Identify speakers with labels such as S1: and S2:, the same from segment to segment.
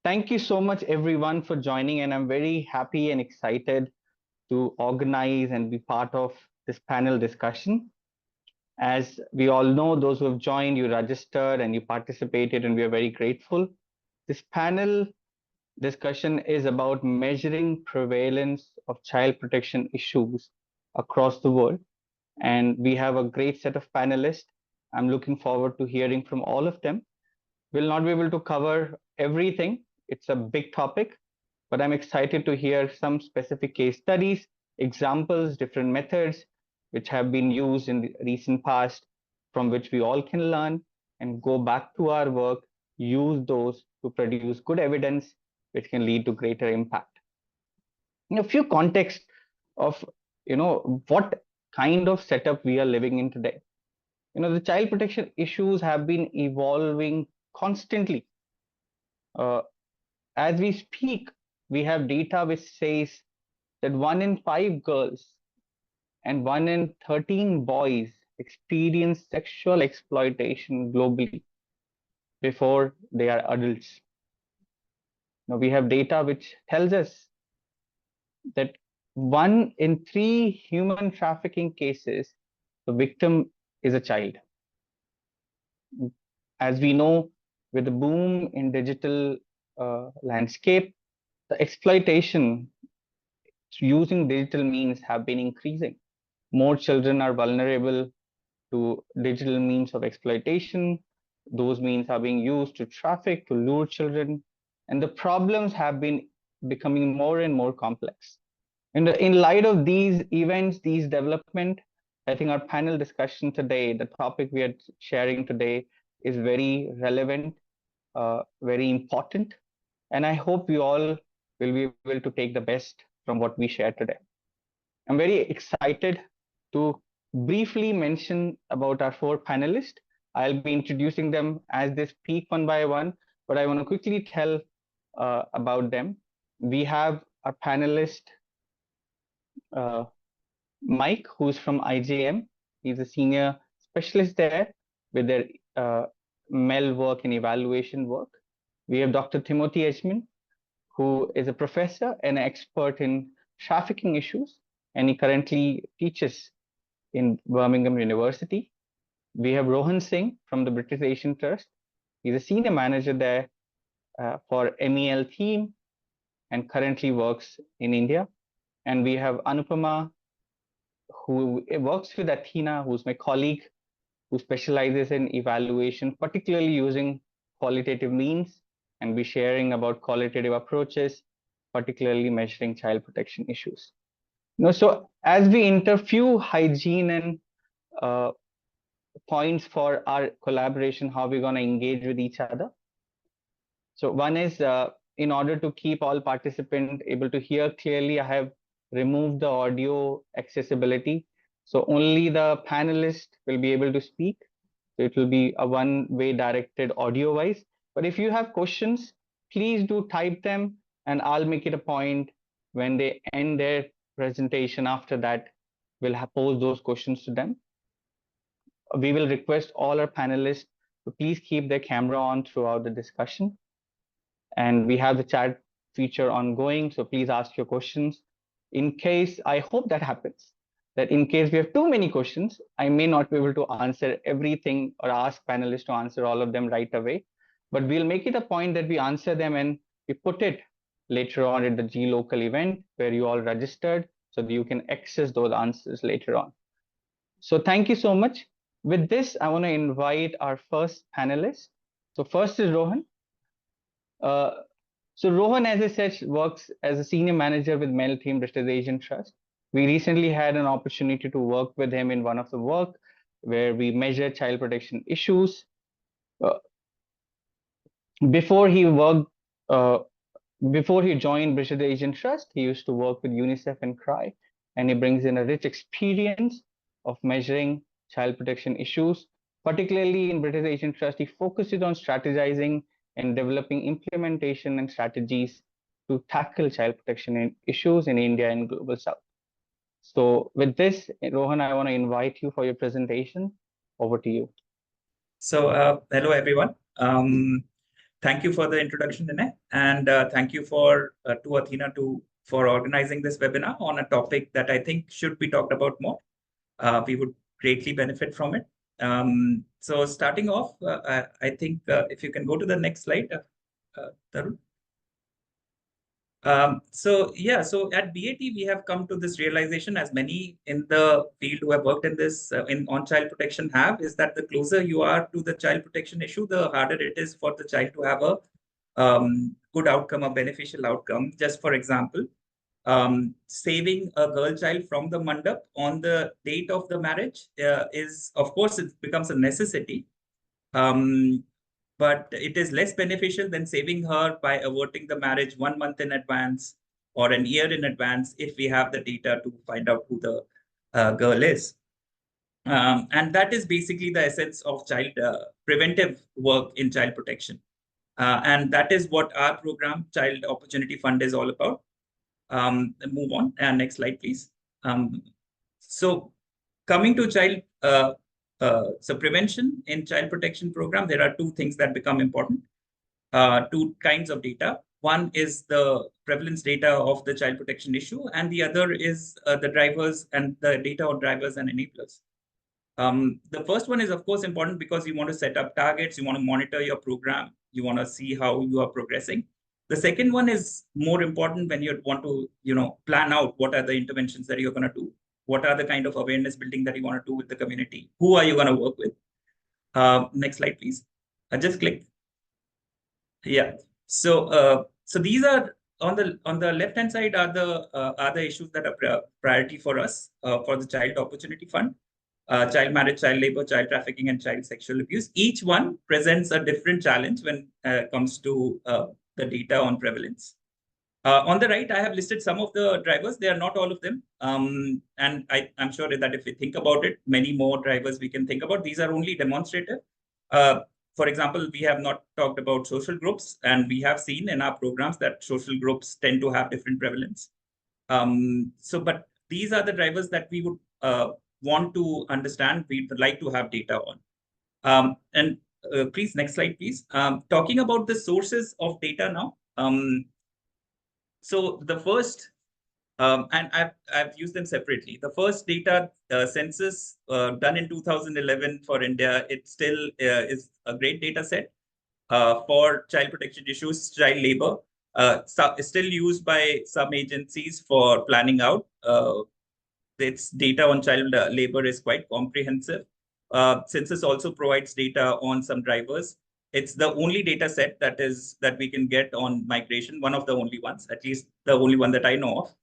S1: Thank you so much, everyone, for joining. And I'm very happy and excited to organize and be part of this panel discussion. As we all know, those who have joined, you registered and you participated, and we are very grateful. This panel discussion is about measuring prevalence of child protection issues across the world. And we have a great set of panelists. I'm looking forward to hearing from all of them. We'll not be able to cover everything. It's a big topic, but I'm excited to hear some specific case studies, examples, different methods which have been used in the recent past, from which we all can learn and go back to our work, use those to produce good evidence, which can lead to greater impact. In a few contexts of what kind of setup we are living in today. The child protection issues have been evolving constantly. As we speak, we have data which says that 1 in 5 girls and 1 in 13 boys experience sexual exploitation globally before they are adults. Now, we have data which tells us that 1 in 3 human trafficking cases, the victim is a child. As we know, with the boom in digital landscape, the exploitation using digital means have been increasing. More children are vulnerable to digital means of exploitation. Those means are being used to traffic, to lure children, and the problems have been becoming more and more complex. In light of these events, these development, I think our panel discussion today, the topic we are sharing today, is very relevant, very important, and I hope you all will be able to take the best from what we share today. I'm very excited to briefly mention about our 4 panelists. I'll be introducing them as they speak one by one, but I want to quickly tell about them. We have our panelist, Mike, who's from IJM. He's a senior specialist there with their MEL work and evaluation work. We have Dr. Timothy Edgemon, who is a professor and an expert in trafficking issues, and he currently teaches in Birmingham University. We have Rohan Singh from the British Asian Trust. He's a senior manager there for MEL team and currently works in India. And we have Anupama, who works with Athena, who's my colleague, who specializes in evaluation, particularly using qualitative means, and be sharing about qualitative approaches, particularly measuring child protection issues. So as we enter few hygiene and points for our collaboration, how we're going to engage with each other. So one is, in order to keep all participants able to hear clearly, I have removed the audio accessibility. So only the panelists will be able to speak. So it will be a one-way directed audio-wise. But if you have questions, please do type them, and I'll make it a point when they end their presentation. After that, we'll pose those questions to them. We will request all our panelists to please keep their camera on throughout the discussion. And we have the chat feature ongoing, so please ask your questions. In case, I hope that happens, that in case we have too many questions, I may not be able to answer everything or ask panelists to answer all of them right away. But we'll make it a point that we answer them and we put it later on at the gLOCAL event where you all registered, so that you can access those answers later on. So thank you so much. With this, I want to invite our first panelist. So first is Rohan. So Rohan, as I said, works as a senior manager with MEL team, British Asian Trust. We recently had an opportunity to work with him in one of the work where we measure child protection issues. Before he joined British Asian Trust, he used to work with UNICEF and CRY, and he brings in a rich experience of measuring child protection issues. Particularly in British Asian Trust, he focuses on strategizing and developing implementation and strategies to tackle child protection issues in India and Global South. So with this, Rohan, I want to invite you for your presentation. Over to you.
S2: So hello, everyone. Thank you for the introduction, Vinay, and thank you for to Athena for organizing this webinar on a topic that I think should be talked about more. We would greatly benefit from it. So starting off, I think if you can go to the next slide, Tarun. So at BAT, we have come to this realization, as many in the field who have worked in this on child protection have, is that the closer you are to the child protection issue, the harder it is for the child to have a good outcome, a beneficial outcome. Just for example, saving a girl child from the mandap on the date of the marriage is, of course, it becomes a necessity. But it is less beneficial than saving her by averting the marriage 1 month in advance or an year in advance if we have the data to find out who the girl is. And that is basically the essence of child preventive work in child protection. And that is what our program, Child Opportunity Fund, is all about. Move on. Next slide, please. So coming to child so prevention in child protection program, there are two things that become important. Two kinds of data. One is the prevalence data of the child protection issue, and the other is the drivers and the data on drivers and enablers. The first one is, of course, important because you want to set up targets, you want to monitor your program, you want to see how you are progressing. The second one is more important when you want to, plan out what are the interventions that you're going to do. What are the kind of awareness building that you want to do with the community? Who are you going to work with? Next slide, please. Just click. Yeah. So these are on the left hand side are the issues that are priority for us for the Child Opportunity Fund. Child marriage, child labor, child trafficking, and child sexual abuse. Each one presents a different challenge when it comes to the data on prevalence. On the right, I have listed some of the drivers. They are not all of them. And I'm sure that if we think about it, many more drivers we can think about. These are only demonstrative. For example, we have not talked about social groups, and we have seen in our programs that social groups tend to have different prevalence. But these are the drivers that we would want to understand, we'd like to have data on. Please, next slide, please. Talking about the sources of data now. So the first, and I've used them separately. The first data census done in 2011 for India, it still is a great data set for child protection issues, child labor. It's still used by some agencies for planning out. Its data on child labor is quite comprehensive. Census also provides data on some drivers. It's the only data set that we can get on migration, one of the only ones, at least the only one that I know of.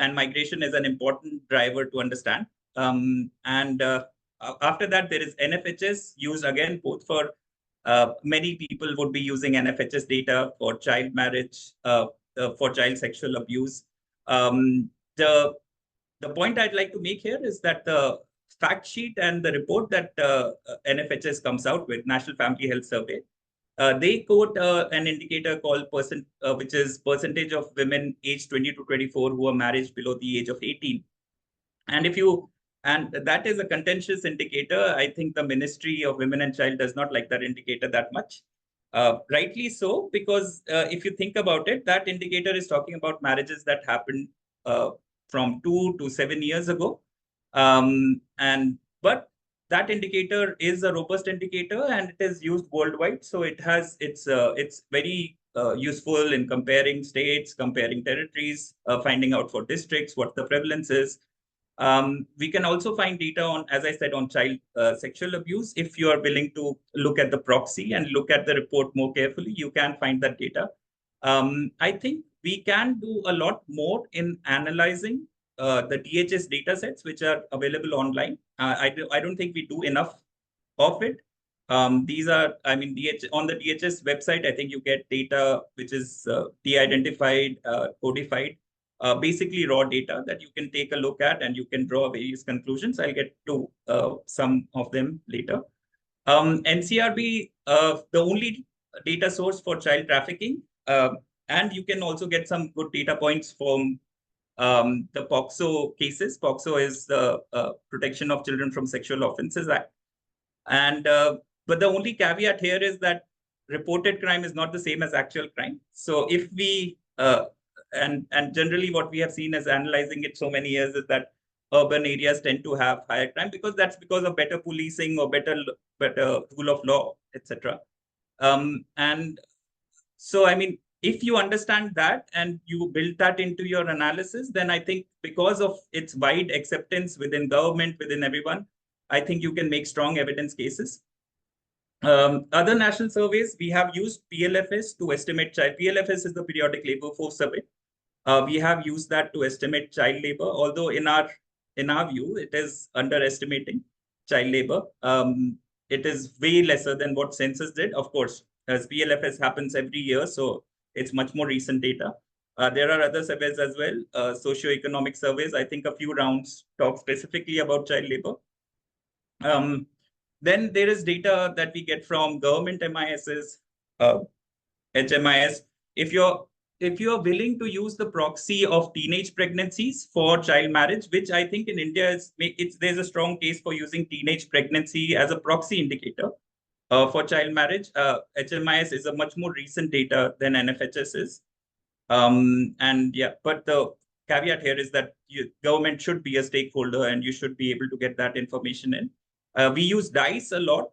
S2: And migration is an important driver to understand. After that, there is NFHS used again, both for many people would be using NFHS data for child marriage, for child sexual abuse. The point I'd like to make here is that the fact sheet and the report that NFHS comes out with, National Family Health Survey, they quote an indicator called which is percentage of women aged 20 to 24 who are married below the age of 18. And that is a contentious indicator. I think the Ministry of Women and Child does not like that indicator that much. Rightly so, because if you think about it, that indicator is talking about marriages that happened from 2 to 7 years ago. But that indicator is a robust indicator and it is used worldwide. So it's very useful in comparing states, comparing territories, finding out for districts what the prevalence is. We can also find data on, as I said, on child sexual abuse. If you are willing to look at the proxy and look at the report more carefully, you can find that data. I think we can do a lot more in analyzing the DHS data sets, which are available online. I don't think we do enough of it. These are, on the DHS website, I think you get data which is de-identified, codified, basically raw data that you can take a look at and you can draw various conclusions. I'll get to some of them later. NCRB, the only data source for child trafficking, and you can also get some good data points from the POCSO cases. POCSO is the Protection of Children from Sexual Offences Act. And but the only caveat here is that reported crime is not the same as actual crime. So if we and generally what we have seen as analyzing it so many years is that urban areas tend to have higher crime that's because of better policing or better rule of law, etc. And so, I mean, if you understand that and you build that into your analysis, then I think because of its wide acceptance within government, within everyone, I think you can make strong evidence cases. Other national surveys, we have used PLFS to estimate child. PLFS is the Periodic Labor Force Survey. We have used that to estimate child labor, although in our view, it is underestimating child labor. It is way lesser than what census did, of course, as PLFS happens every year, so it's much more recent data. There are other surveys as well, socioeconomic surveys. I think a few rounds talk specifically about child labor. Then there is data that we get from government MISs, HMIS. If you're willing to use the proxy of teenage pregnancies for child marriage, which I think in India there's a strong case for using teenage pregnancy as a proxy indicator for child marriage. HMIS is a much more recent data than NFHS is. And yeah, but the caveat here is that government should be a stakeholder and you should be able to get that information in. We use DICE a lot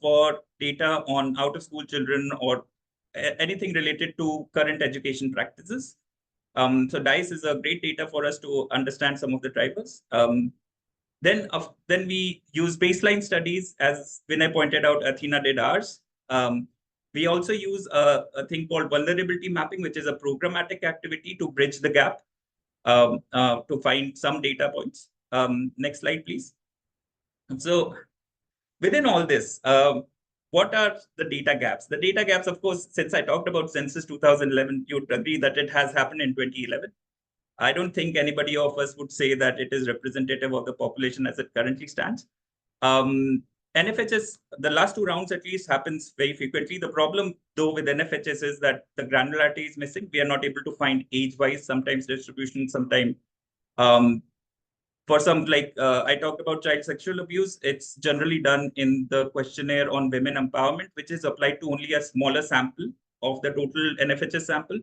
S2: for data on out-of-school children or anything related to current education practices. So DICE is a great data for us to understand some of the drivers. Then we use baseline studies, as Vinay pointed out, Athena did ours. We also use a thing called vulnerability mapping, which is a programmatic activity to bridge the gap to find some data points. Next slide, please. So within all this, what are the data gaps? The data gaps, of course, since I talked about census 2011, you'd agree that it has happened in 2011. I don't think anybody of us would say that it is representative of the population as it currently stands. NFHS, the last two rounds at least, happens very frequently. The problem, though, with NFHS is that the granularity is missing. We are not able to find age-wise, sometimes distribution, sometimes for some, like I talked about child sexual abuse, it's generally done in the questionnaire on women empowerment, which is applied to only a smaller sample of the total NFHS sample.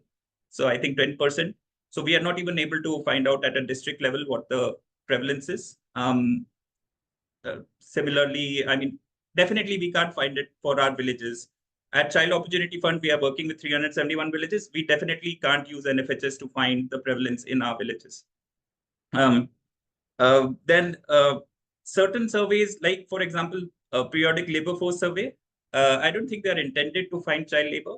S2: So I think 10%. So we are not even able to find out at a district level what the prevalence is. Similarly, I mean, definitely we can't find it for our villages. At Child Opportunity Fund, we are working with 371 villages. We definitely can't use NFHS to find the prevalence in our villages. Then certain surveys, like, for example, a periodic labor force survey, I don't think they're intended to find child labor.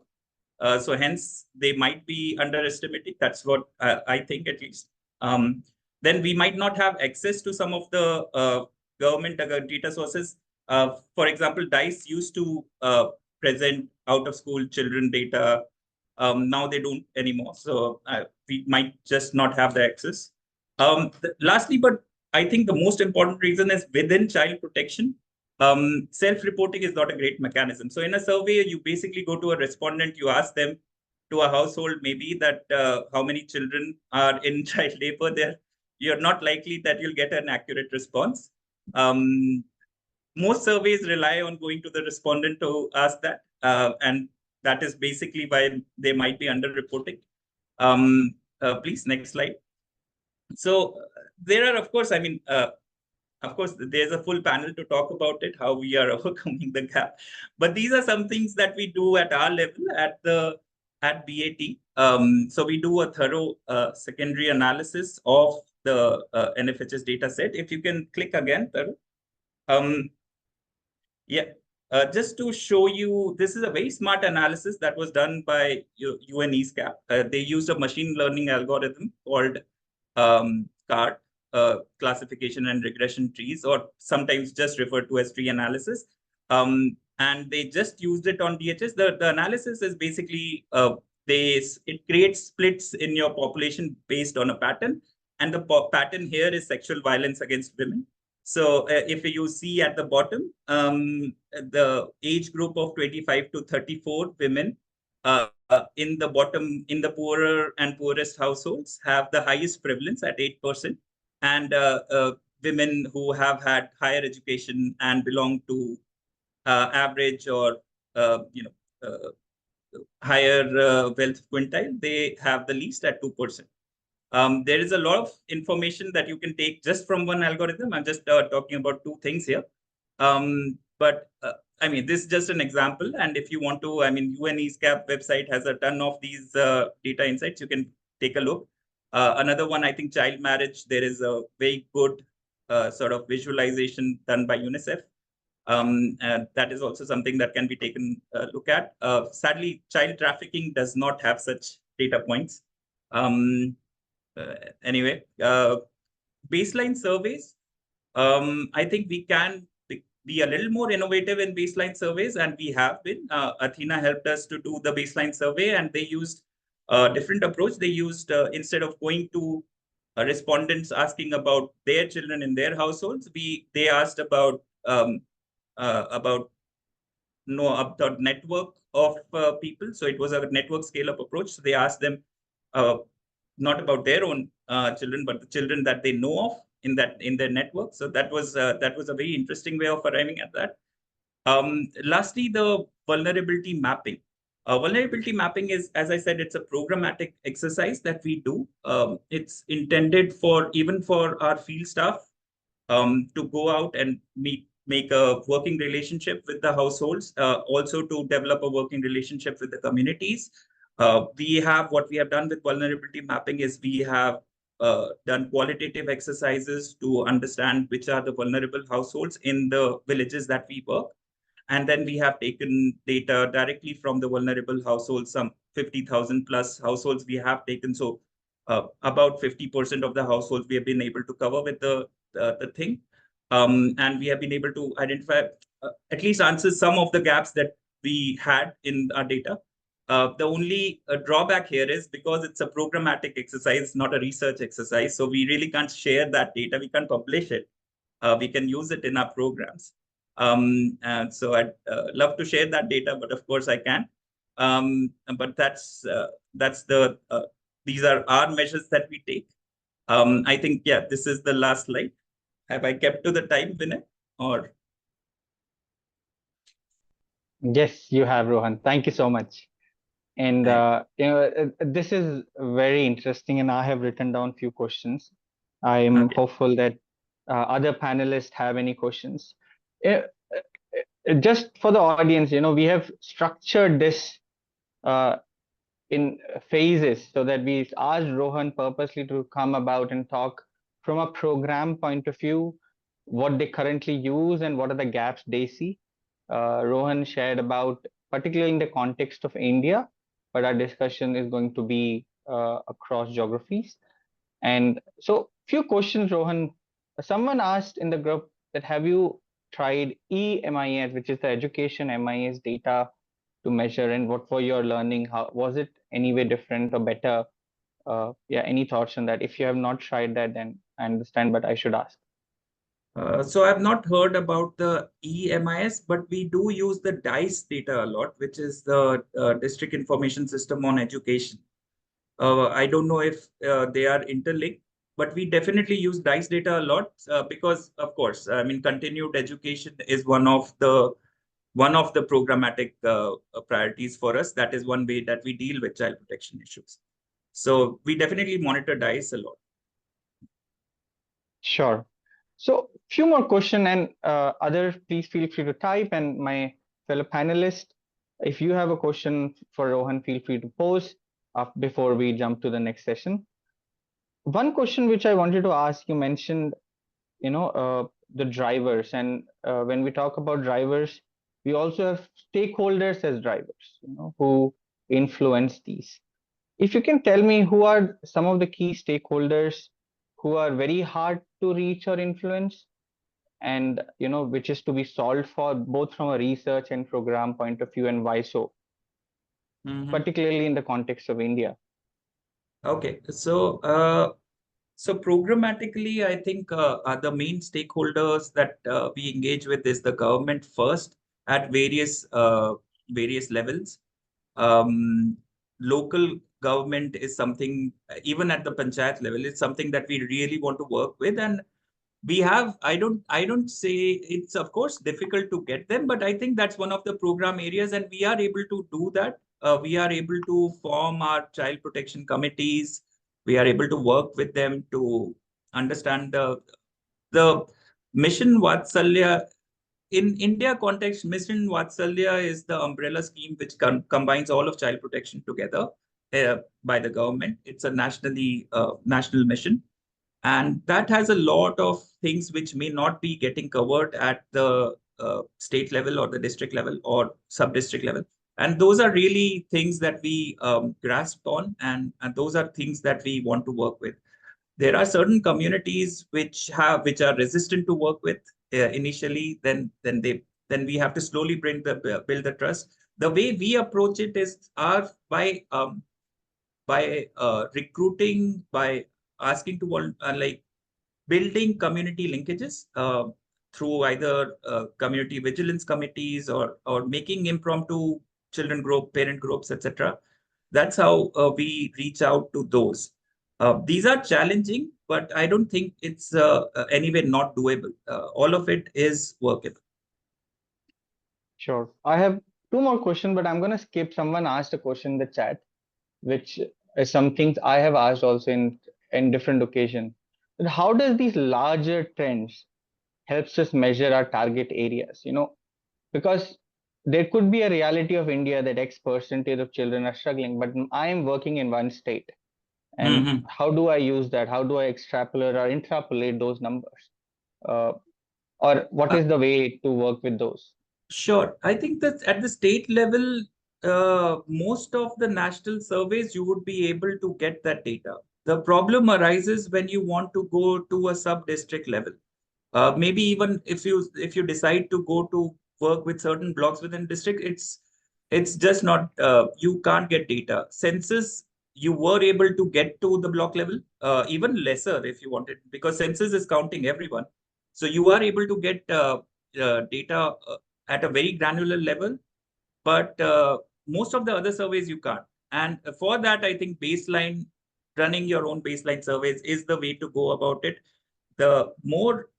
S2: So hence, they might be underestimating. That's what I think, at least. Then we might not have access to some of the government data sources. For example, DICE used to present out-of-school children data. Now they don't anymore. So we might just not have the access. Lastly, but I think the most important reason is within child protection, self-reporting is not a great mechanism. So in a survey, you basically go to a respondent, you ask them to a household, maybe that how many children are in child labor there. You're not likely that you'll get an accurate response. Most surveys rely on going to the respondent to ask that. And that is basically why they might be underreporting. Please, next slide. So there are, of course, I mean, of course, there's a full panel to talk about it, how we are overcoming the gap. But these are some things that we do at our level at BAT. So we do a thorough secondary analysis of the NFHS data set. If you can click again, yeah. Just to show you, this is a very smart analysis that was done by UNESCAP. They used a machine learning algorithm called CART, classification and regression trees, or sometimes just referred to as tree analysis. And they just used it on DHS. The analysis is basically, it creates splits in your population based on a pattern. And the pattern here is sexual violence against women. So if you see at the bottom, the age group of 25 to 34 women in the bottom, in the poorer and poorest households have the highest prevalence at 8%. And women who have had higher education and belong to average or higher wealth quintile, they have the least at 2%. There is a lot of information that you can take just from one algorithm. I'm just talking about two things here. But I mean, this is just an example. And if you want to, I mean, UNESCAP website has a ton of these data insights. You can take a look. Another one, I think child marriage, there is a very good sort of visualization done by UNICEF. That is also something that can be taken a look at. Sadly, child trafficking does not have such data points. Anyway, baseline surveys. I think we can be a little more innovative in baseline surveys, and we have been. Athena helped us to do the baseline survey, and they used a different approach. They used, instead of going to respondents asking about their children in their households, they asked about the network of people. So it was a network scale-up approach. So they asked them not about their own children, but the children that they know of in their network. So that was a very interesting way of arriving at that. Lastly, the vulnerability mapping. Vulnerability mapping is, as I said, it's a programmatic exercise that we do. It's intended even for our field staff to go out and make a working relationship with the households, also to develop a working relationship with the communities. What we have done with vulnerability mapping is we have done qualitative exercises to understand which are the vulnerable households in the villages that we work. And then we have taken data directly from the vulnerable households, some 50,000 plus households we have taken. So about 50% of the households we have been able to cover with the thing. And we have been able to identify, at least answer some of the gaps that we had in our data. The only drawback here is because it's a programmatic exercise, not a research exercise. So we really can't share that data. We can't publish it. We can use it in our programs. And so I'd love to share that data, but of course I can. But these are our measures that we take. I think, yeah, this is the last slide. Have I kept to the time, Vinay? Or?
S1: Yes, you have, Rohan. Thank you so much. And this is very interesting, and I have written down a few questions. I am hopeful that other panelists have any questions. Just for the audience, we have structured this in phases so that we asked Rohan purposely to come about and talk from a program point of view, what they currently use and what are the gaps they see. Rohan shared about, particularly in the context of India, but our discussion is going to be across geographies. And so, few questions, Rohan. Someone asked in the group that have you tried eMIS, which is the education MIS data to measure, and what were your learning? How was it any way different or better? Yeah, any thoughts on that? If you have not tried that, then I understand, but I should ask.
S2: So I've not heard about the eMIS, but we do use the DICE data a lot, which is the District Information System on Education. I don't know if they are interlinked, but we definitely use DICE data a lot because, of course, I mean, continued education is one of the programmatic priorities for us. That is one way that we deal with child protection issues. So we definitely monitor DICE a lot.
S1: Sure. So few more questions, and others, please feel free to type. And my fellow panelists, if you have a question for Rohan, feel free to pose before we jump to the next session. One question which I wanted to ask, you mentioned, the drivers, and when we talk about drivers, we also have stakeholders as drivers, who influence these. If you can tell me who are some of the key stakeholders who are very hard to reach or influence, and which is to be solved for both from a research and program point of view, and why so, particularly in the context of India.
S2: Okay, so programmatically, I think the main stakeholders that we engage with is the government first at various levels. Local government is something, even at the panchayat level, it's something that we really want to work with. And we have, I don't say it's of course difficult to get them, but I think that's one of the program areas, and we are able to do that. We are able to form our child protection committees. We are able to work with them to understand the mission Vatsalya. In India context, Mission Vatsalya is the umbrella scheme which combines all of child protection together by the government. It's a national mission, and that has a lot of things which may not be getting covered at the state level or the district level or sub-district level. And those are really things that we grasp on, and those are things that we want to work with. There are certain communities which are resistant to work with initially. Then we have to slowly build the trust. The way we approach it is by recruiting, by asking to like building community linkages through either community vigilance committees or making impromptu children group, parent groups, etc. That's how we reach out to those. These are challenging, but I don't think it's anyway not doable. All of it is workable.
S1: Sure. I have two more questions, but I'm going to skip. Someone asked a question in the chat, which is some things I have asked also in different occasions. But how does these larger trends helps us measure our target areas? Because there could be a reality of India that X percentage of children are struggling, but I am working in one state. And
S2: Mm-hmm.
S1: how do I use that? How do I extrapolate or interpolate those numbers? Uh, or what is the way to work with those?
S2: Sure. I think that at the state level, most of the national surveys, you would be able to get that data. The problem arises when you want to go to a sub-district level. Maybe even if you decide to go to work with certain blocks within district, it's just not, you can't get data. Census, you were able to get to the block level, even lesser if you wanted, because census is counting everyone. So you are able to get data at a very granular level, but most of the other surveys you can't. And for that, I think running your own baseline surveys is the way to go about it. The more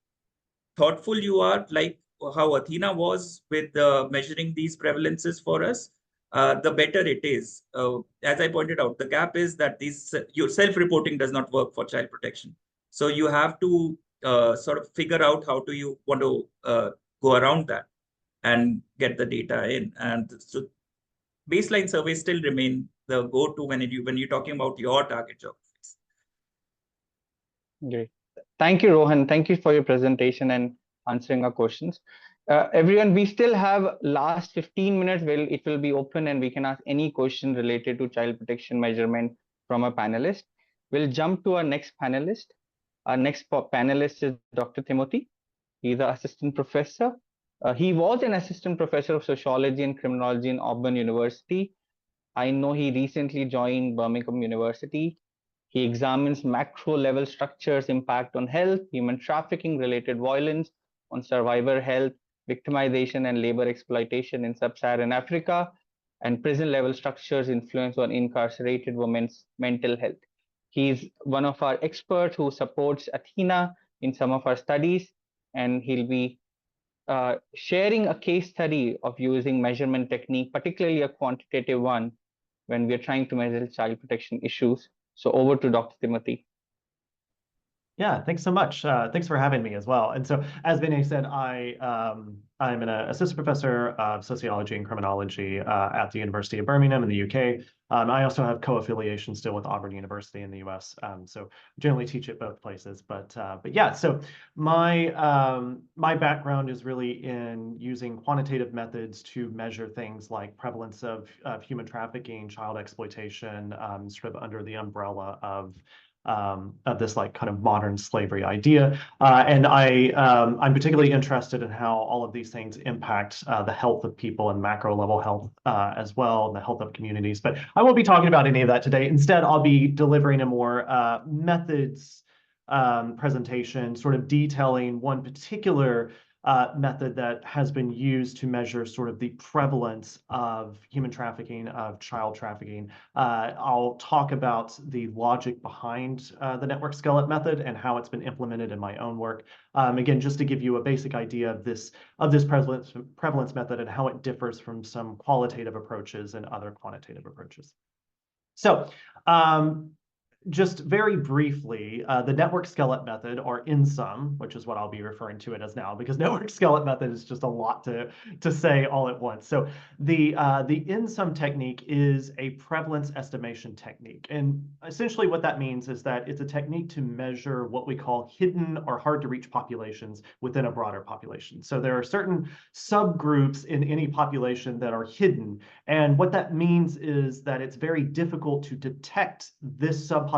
S2: thoughtful you are, like how Athena was with measuring these prevalences for us, the better it is. As I pointed out, the gap is that your self-reporting does not work for child protection. So you have to sort of figure out how do you want to go around that and get the data in. And so baseline surveys still remain the go-to when you're talking about your target geographies.
S1: Great. Thank you, Rohan. Thank you for your presentation and answering our questions. Everyone, we still have last 15 minutes. It will be open and we can ask any question related to child protection measurement from a panelist. We'll jump to our next panelist. Our next panelist is Dr. Timothy. He's an assistant professor. He was an assistant professor of sociology and criminology in Auburn University. I know he recently joined Birmingham University. He examines macro level structures, impact on health, human trafficking related violence, on survivor health, victimization and labor exploitation in sub-Saharan Africa, and prison level structures influence on incarcerated women's mental health. He's one of our experts who supports Athena in some of our studies, and he'll be sharing a case study of using measurement technique, particularly a quantitative one, when we're trying to measure child protection issues. So over to Dr. Timothy.
S3: Yeah, thanks so much. Thanks for having me as well. And so, as Vinay said, I'm an assistant professor of sociology and criminology at the University of Birmingham in the UK. I also have co-affiliation still with Auburn University in the US. So generally teach at both places. But yeah, so my background is really in using quantitative methods to measure things like prevalence of human trafficking, child exploitation, sort of under the umbrella of this like kind of modern slavery idea. And I'm particularly interested in how all of these things impact the health of people and macro level health as well, and the health of communities. But I won't be talking about any of that today. Instead, I'll be delivering a more methods presentation, sort of detailing one particular method that has been used to measure sort of the prevalence of human trafficking, of child trafficking. I'll talk about the logic behind the network skeleton method and how it's been implemented in my own work. Again, just to give you a basic idea of this prevalence method and how it differs from some qualitative approaches and other quantitative approaches. So, just very briefly, the network skeleton method, or INSUM, which is what I'll be referring to it as now, because network skeleton method is just a lot to say all at once. So the INSUM technique is a prevalence estimation technique. And essentially what that means is that it's a technique to measure what we call hidden or hard to reach populations within a broader population. So there are certain subgroups in any population that are hidden. And what that means is that it's very difficult to detect this subpopulation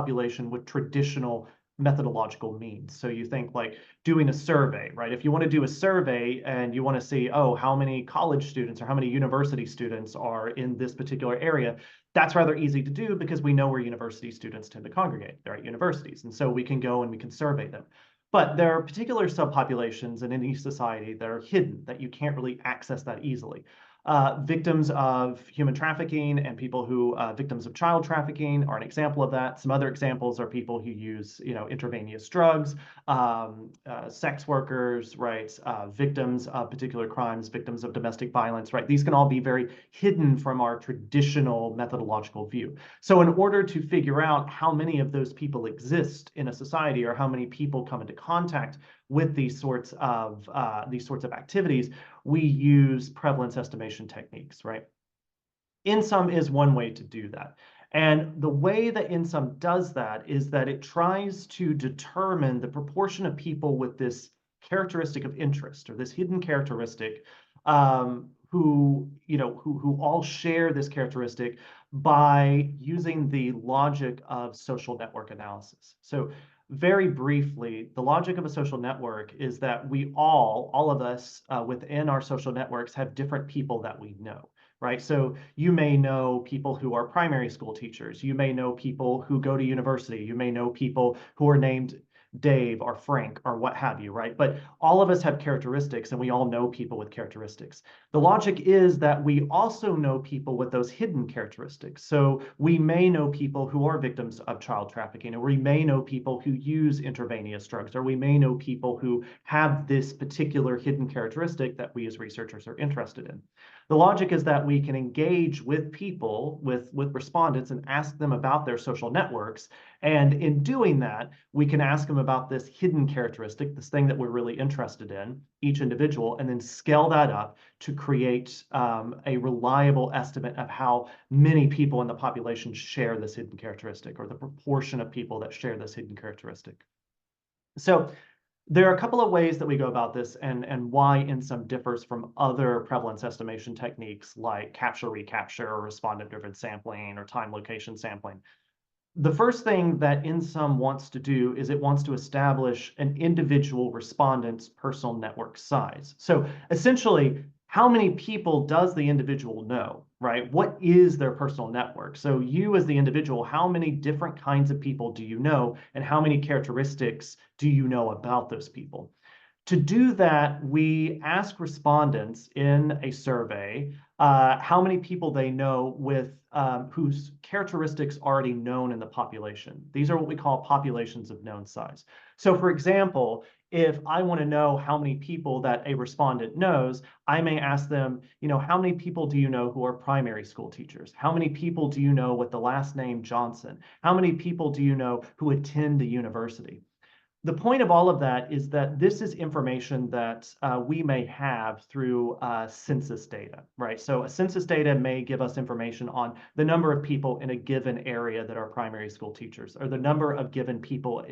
S3: with traditional methodological means. So you think like doing a survey, right? If you want to do a survey and you want to see, oh, how many college students or how many university students are in this particular area, that's rather easy to do because we know where university students tend to congregate. They're at universities. And so we can go and we can survey them. But there are particular subpopulations in any society that are hidden, that you can't really access that easily. Victims of human trafficking and people who victims of child trafficking are an example of that. Some other examples are people who use, intravenous drugs, sex workers, right? Victims of particular crimes, victims of domestic violence, right? These can all be very hidden from our traditional methodological view. So in order to figure out how many of those people exist in a society or how many people come into contact with these sorts of activities, we use prevalence estimation techniques, right? INSUM is one way to do that. And the way that INSUM does that is that it tries to determine the proportion of people with this characteristic of interest or this hidden characteristic who all share this characteristic by using the logic of social network analysis. So very briefly, the logic of a social network is that we all of us within our social networks have different people that we know, right? So you may know people who are primary school teachers. You may know people who go to university. You may know people who are named Dave or Frank or what have you, right? But all of us have characteristics and we all know people with characteristics. The logic is that we also know people with those hidden characteristics. So we may know people who are victims of child trafficking, or we may know people who use intravenous drugs, or we may know people who have this particular hidden characteristic that we as researchers are interested in. The logic is that we can engage with people, with respondents, and ask them about their social networks. And in doing that, we can ask them about this hidden characteristic, this thing that we're really interested in, each individual, and then scale that up to create a reliable estimate of how many people in the population share this hidden characteristic, or the proportion of people that share this hidden characteristic. So there are a couple of ways that we go about this and why INSUM differs from other prevalence estimation techniques like capture, recapture, or respondent-driven sampling, or time location sampling. The first thing that INSUM wants to do is it wants to establish an individual respondent's personal network size. So essentially, how many people does the individual know, right? What is their personal network? So you as the individual, how many different kinds of people do you know, and how many characteristics do you know about those people? To do that, we ask respondents in a survey how many people they know with whose characteristics already known in the population. These are what we call populations of known size. So for example, if I want to know how many people that a respondent knows, I may ask them, how many people do you know who are primary school teachers? How many people do you know with the last name Johnson? How many people do you know who attend the university? The point of all of that is that this is information that we may have through census data, right? So a census data may give us information on the number of people in a given area that are primary school teachers, or the number of given people,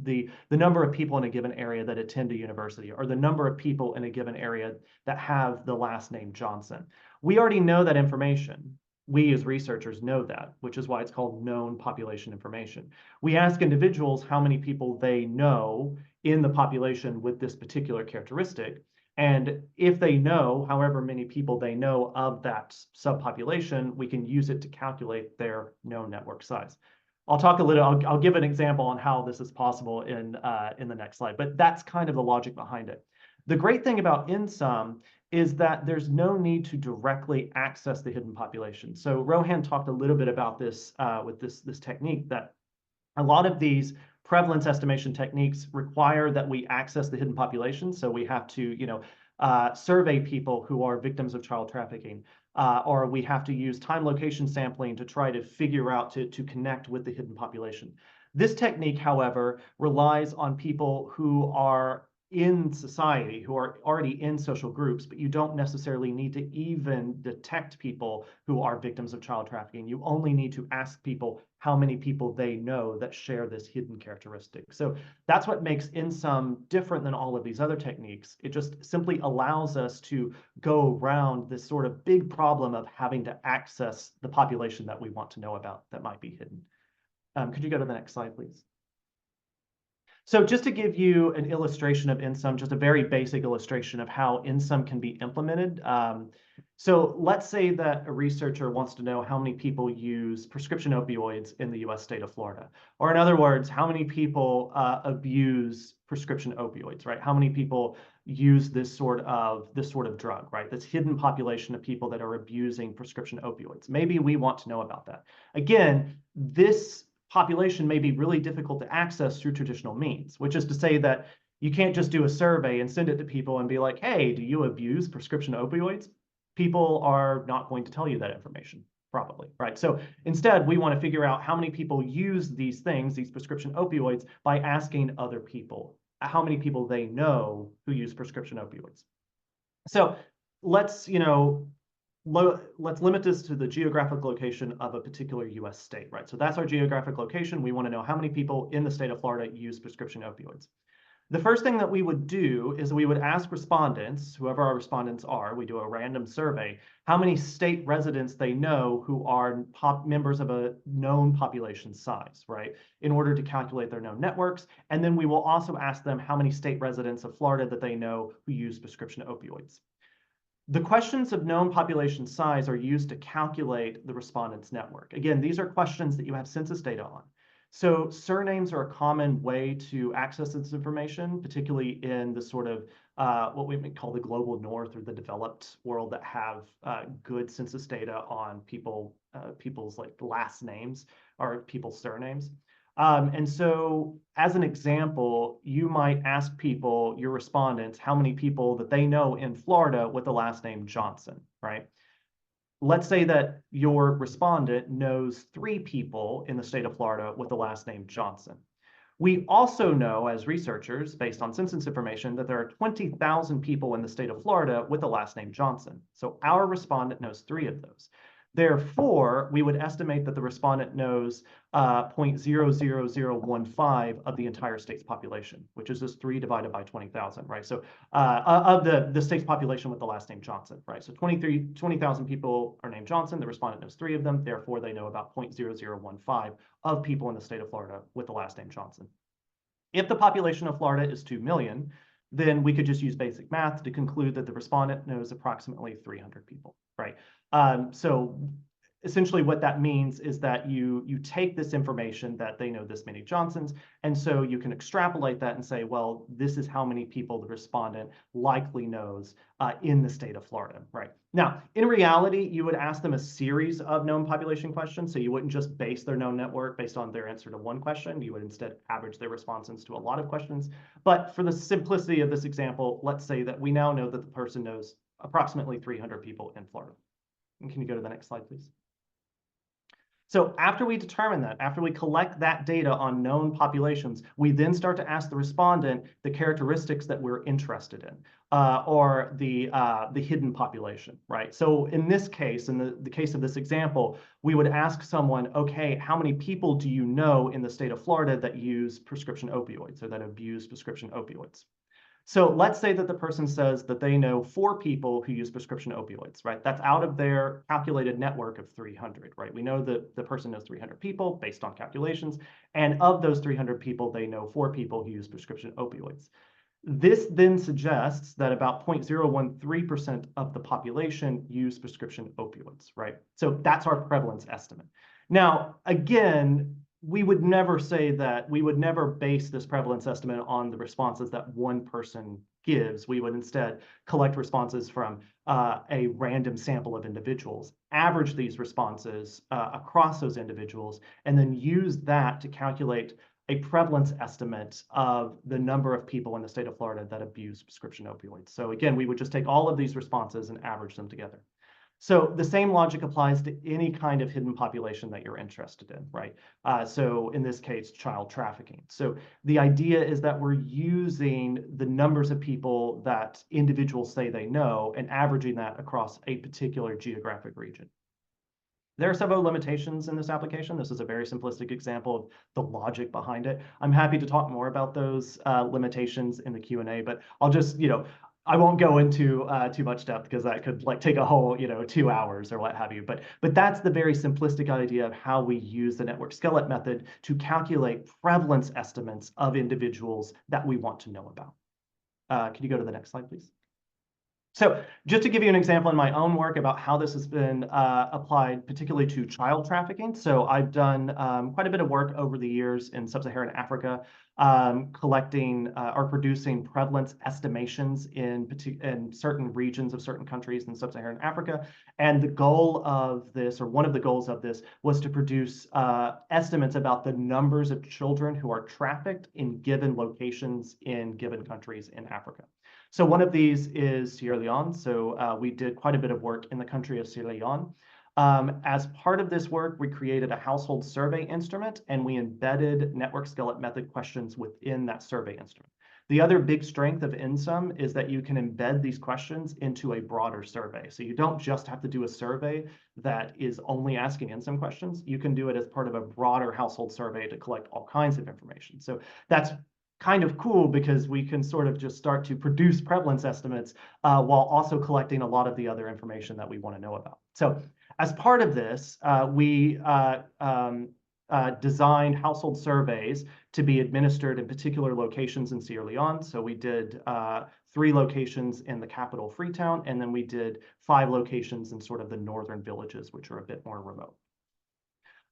S3: the number of people in a given area that attend a university, or the number of people in a given area that have the last name Johnson. We already know that information. We as researchers know that, which is why it's called known population information. We ask individuals how many people they know in the population with this particular characteristic. And if they know however many people they know of that subpopulation, we can use it to calculate their known network size. I'll talk a little, I'll give an example on how this is possible in the next slide, but that's kind of the logic behind it. The great thing about InSum is that there's no need to directly access the hidden population. So Rohan talked a little bit about this with this technique, that a lot of these prevalence estimation techniques require that we access the hidden population. So we have to, survey people who are victims of child trafficking, or we have to use time location sampling to try to figure out to connect with the hidden population. This technique, however, relies on people who are in society, who are already in social groups, but you don't necessarily need to even detect people who are victims of child trafficking. You only need to ask people how many people they know that share this hidden characteristic. So that's what makes InSum different than all of these other techniques. It just simply allows us to go around this sort of big problem of having to access the population that we want to know about that might be hidden. Could you go to the next slide, please? So just to give you an illustration of InSum, just a very basic illustration of how InSum can be implemented. So let's say that a researcher wants to know how many people use prescription opioids in the US state of Florida. Or in other words, how many people abuse prescription opioids, right? How many people use this sort of drug, right? This hidden population of people that are abusing prescription opioids. Maybe we want to know about that. Again, this population may be really difficult to access through traditional means, which is to say that you can't just do a survey and send it to people and be like, hey, do you abuse prescription opioids? People are not going to tell you that information, probably, right? So instead, we want to figure out how many people use these things, these prescription opioids, by asking other people how many people they know who use prescription opioids. So let's limit this to the geographic location of a particular US state, right? So that's our geographic location. We want to know how many people in the state of Florida use prescription opioids. The first thing that we would do is we would ask respondents, whoever our respondents are, we do a random survey, how many state residents they know who are members of a known population size, right? In order to calculate their known networks. And then we will also ask them how many state residents of Florida that they know who use prescription opioids. The questions of known population size are used to calculate the respondent's network. Again, these are questions that you have census data on. So surnames are a common way to access this information, particularly in the sort of what we might call the global north or the developed world that have good census data on people's like last names or people's surnames. And so as an example, you might ask people, your respondents, how many people that they know in Florida with the last name Johnson, right? Let's say that your respondent knows 3 people in the state of Florida with the last name Johnson. We also know as researchers, based on census information, that there are 20,000 people in the state of Florida with the last name Johnson. So our respondent knows 3 of those. Therefore, we would estimate that the respondent knows 0.00015 of the entire state's population, which is just 3 divided by 20,000, right? So of the state's population with the last name Johnson, right? So 20,000 people are named Johnson. The respondent knows 3 of them. Therefore, they know about 0.0015 of people in the state of Florida with the last name Johnson. If the population of Florida is 2 million, then we could just use basic math to conclude that the respondent knows approximately 300 people, right? So essentially what that means is that you take this information that they know this many Johnsons, and so you can extrapolate that and say, well, this is how many people the respondent likely knows in the state of Florida, right? Now, in reality, you would ask them a series of known population questions, so you wouldn't just base their known network based on their answer to one question. You would instead average their responses to a lot of questions. But for the simplicity of this example, let's say that we now know that the person knows approximately 300 people in Florida. And can you go to the next slide, please? So after we determine that, after we collect that data on known populations, we then start to ask the respondent the characteristics that we're interested in, or the hidden population, right? So in this case, in the case of this example, we would ask someone, okay, how many people do you know in the state of Florida that use prescription opioids or that abuse prescription opioids? So let's say that the person says that they know 4 people who use prescription opioids, right? That's out of their calculated network of 300, right? We know that the person knows 300 people based on calculations. And of those 300 people, they know 4 people who use prescription opioids. This then suggests that about 0.013% of the population use prescription opioids, right? So that's our prevalence estimate. Now, again, we would never say that, we would never base this prevalence estimate on the responses that one person gives. We would instead collect responses from a random sample of individuals, average these responses across those individuals, and then use that to calculate a prevalence estimate of the number of people in the state of Florida that abuse prescription opioids. So again, we would just take all of these responses and average them together. So the same logic applies to any kind of hidden population that you're interested in, right? So in this case, child trafficking. So the idea is that we're using the numbers of people that individuals say they know and averaging that across a particular geographic region. There are several limitations in this application. This is a very simplistic example of the logic behind it. I'm happy to talk more about those limitations in the Q&A, but I'll just, I won't go into too much depth because that could take a whole 2 hours or what have you. But that's the very simplistic idea of how we use the network skeleton method to calculate prevalence estimates of individuals that we want to know about. Can you go to the next slide, please? So just to give you an example in my own work about how this has been applied, particularly to child trafficking. So I've done quite a bit of work over the years in sub-Saharan Africa, collecting or producing prevalence estimations in certain regions of certain countries in sub-Saharan Africa. And the goal of this, or one of the goals of this, was to produce estimates about the numbers of children who are trafficked in given locations in given countries in Africa. So one of these is Sierra Leone. So we did quite a bit of work in the country of Sierra Leone. As part of this work, we created a household survey instrument, and we embedded network skeleton method questions within that survey instrument. The other big strength of INSOM is that you can embed these questions into a broader survey. So you don't just have to do a survey that is only asking INSOM questions. You can do it as part of a broader household survey to collect all kinds of information. So that's kind of cool because we can sort of just start to produce prevalence estimates while also collecting a lot of the other information that we want to know about. So as part of this, we designed household surveys to be administered in particular locations in Sierra Leone. So we did 3 locations in the capital, Freetown, and then we did 5 locations in sort of the northern villages, which are a bit more remote.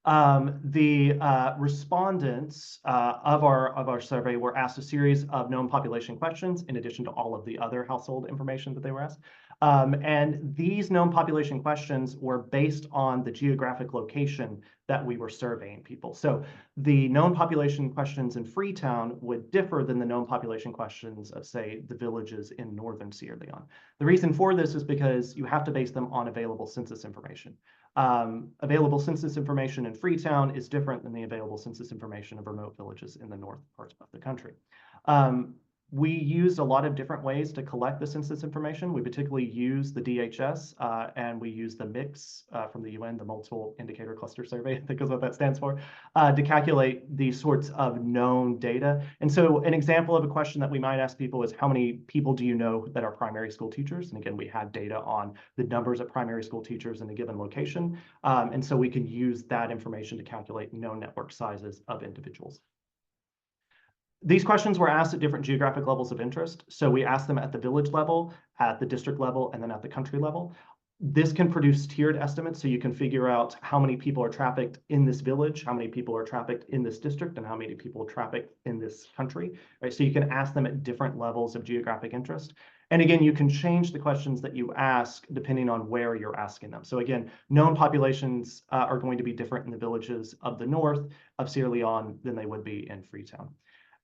S3: The respondents of our survey were asked a series of known population questions in addition to all of the other household information that they were asked. And these known population questions were based on the geographic location that we were surveying people. So the known population questions in Freetown would differ than the known population questions of, say, the villages in northern Sierra Leone. The reason for this is because you have to base them on available census information. Available census information in Freetown is different than the available census information of remote villages in the north parts of the country. We used a lot of different ways to collect the census information. We particularly use the DHS and we use the MIX from the UN, the Multiple Indicator Cluster Survey, I think is what that stands for, to calculate these sorts of known data. And so an example of a question that we might ask people is, how many people do you know that are primary school teachers? And again, we have data on the numbers of primary school teachers in a given location. And so we can use that information to calculate known network sizes of individuals. These questions were asked at different geographic levels of interest. So we asked them at the village level, at the district level, and then at the country level. This can produce tiered estimates, so you can figure out how many people are trafficked in this village, how many people are trafficked in this district, and how many people are trafficked in this country. Right? So you can ask them at different levels of geographic interest. And again, you can change the questions that you ask depending on where you're asking them. So again, known populations are going to be different in the villages of the north of Sierra Leone than they would be in Freetown.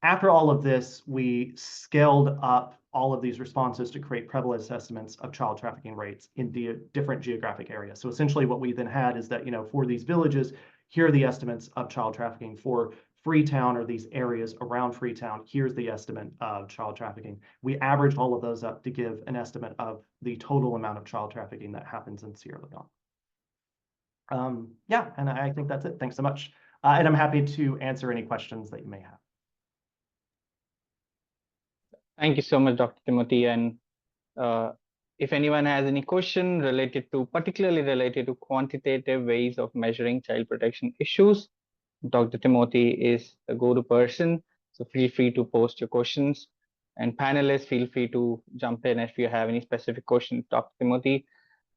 S3: After all of this, we scaled up all of these responses to create prevalence estimates of child trafficking rates in the different geographic areas. So essentially what we then had is that, for these villages, here are the estimates of child trafficking. For Freetown, or these areas around Freetown, here's the estimate of child trafficking. We averaged all of those up to give an estimate of the total amount of child trafficking that happens in Sierra Leone. Yeah, and I think that's it. Thanks so much. And I'm happy to answer any questions that you may have.
S1: Thank you so much, Dr. Timothy. And if anyone has any question particularly related to quantitative ways of measuring child protection issues, Dr. Timothy is the go-to person. So feel free to post your questions. And panelists, feel free to jump in if you have any specific questions, Dr. Timothy.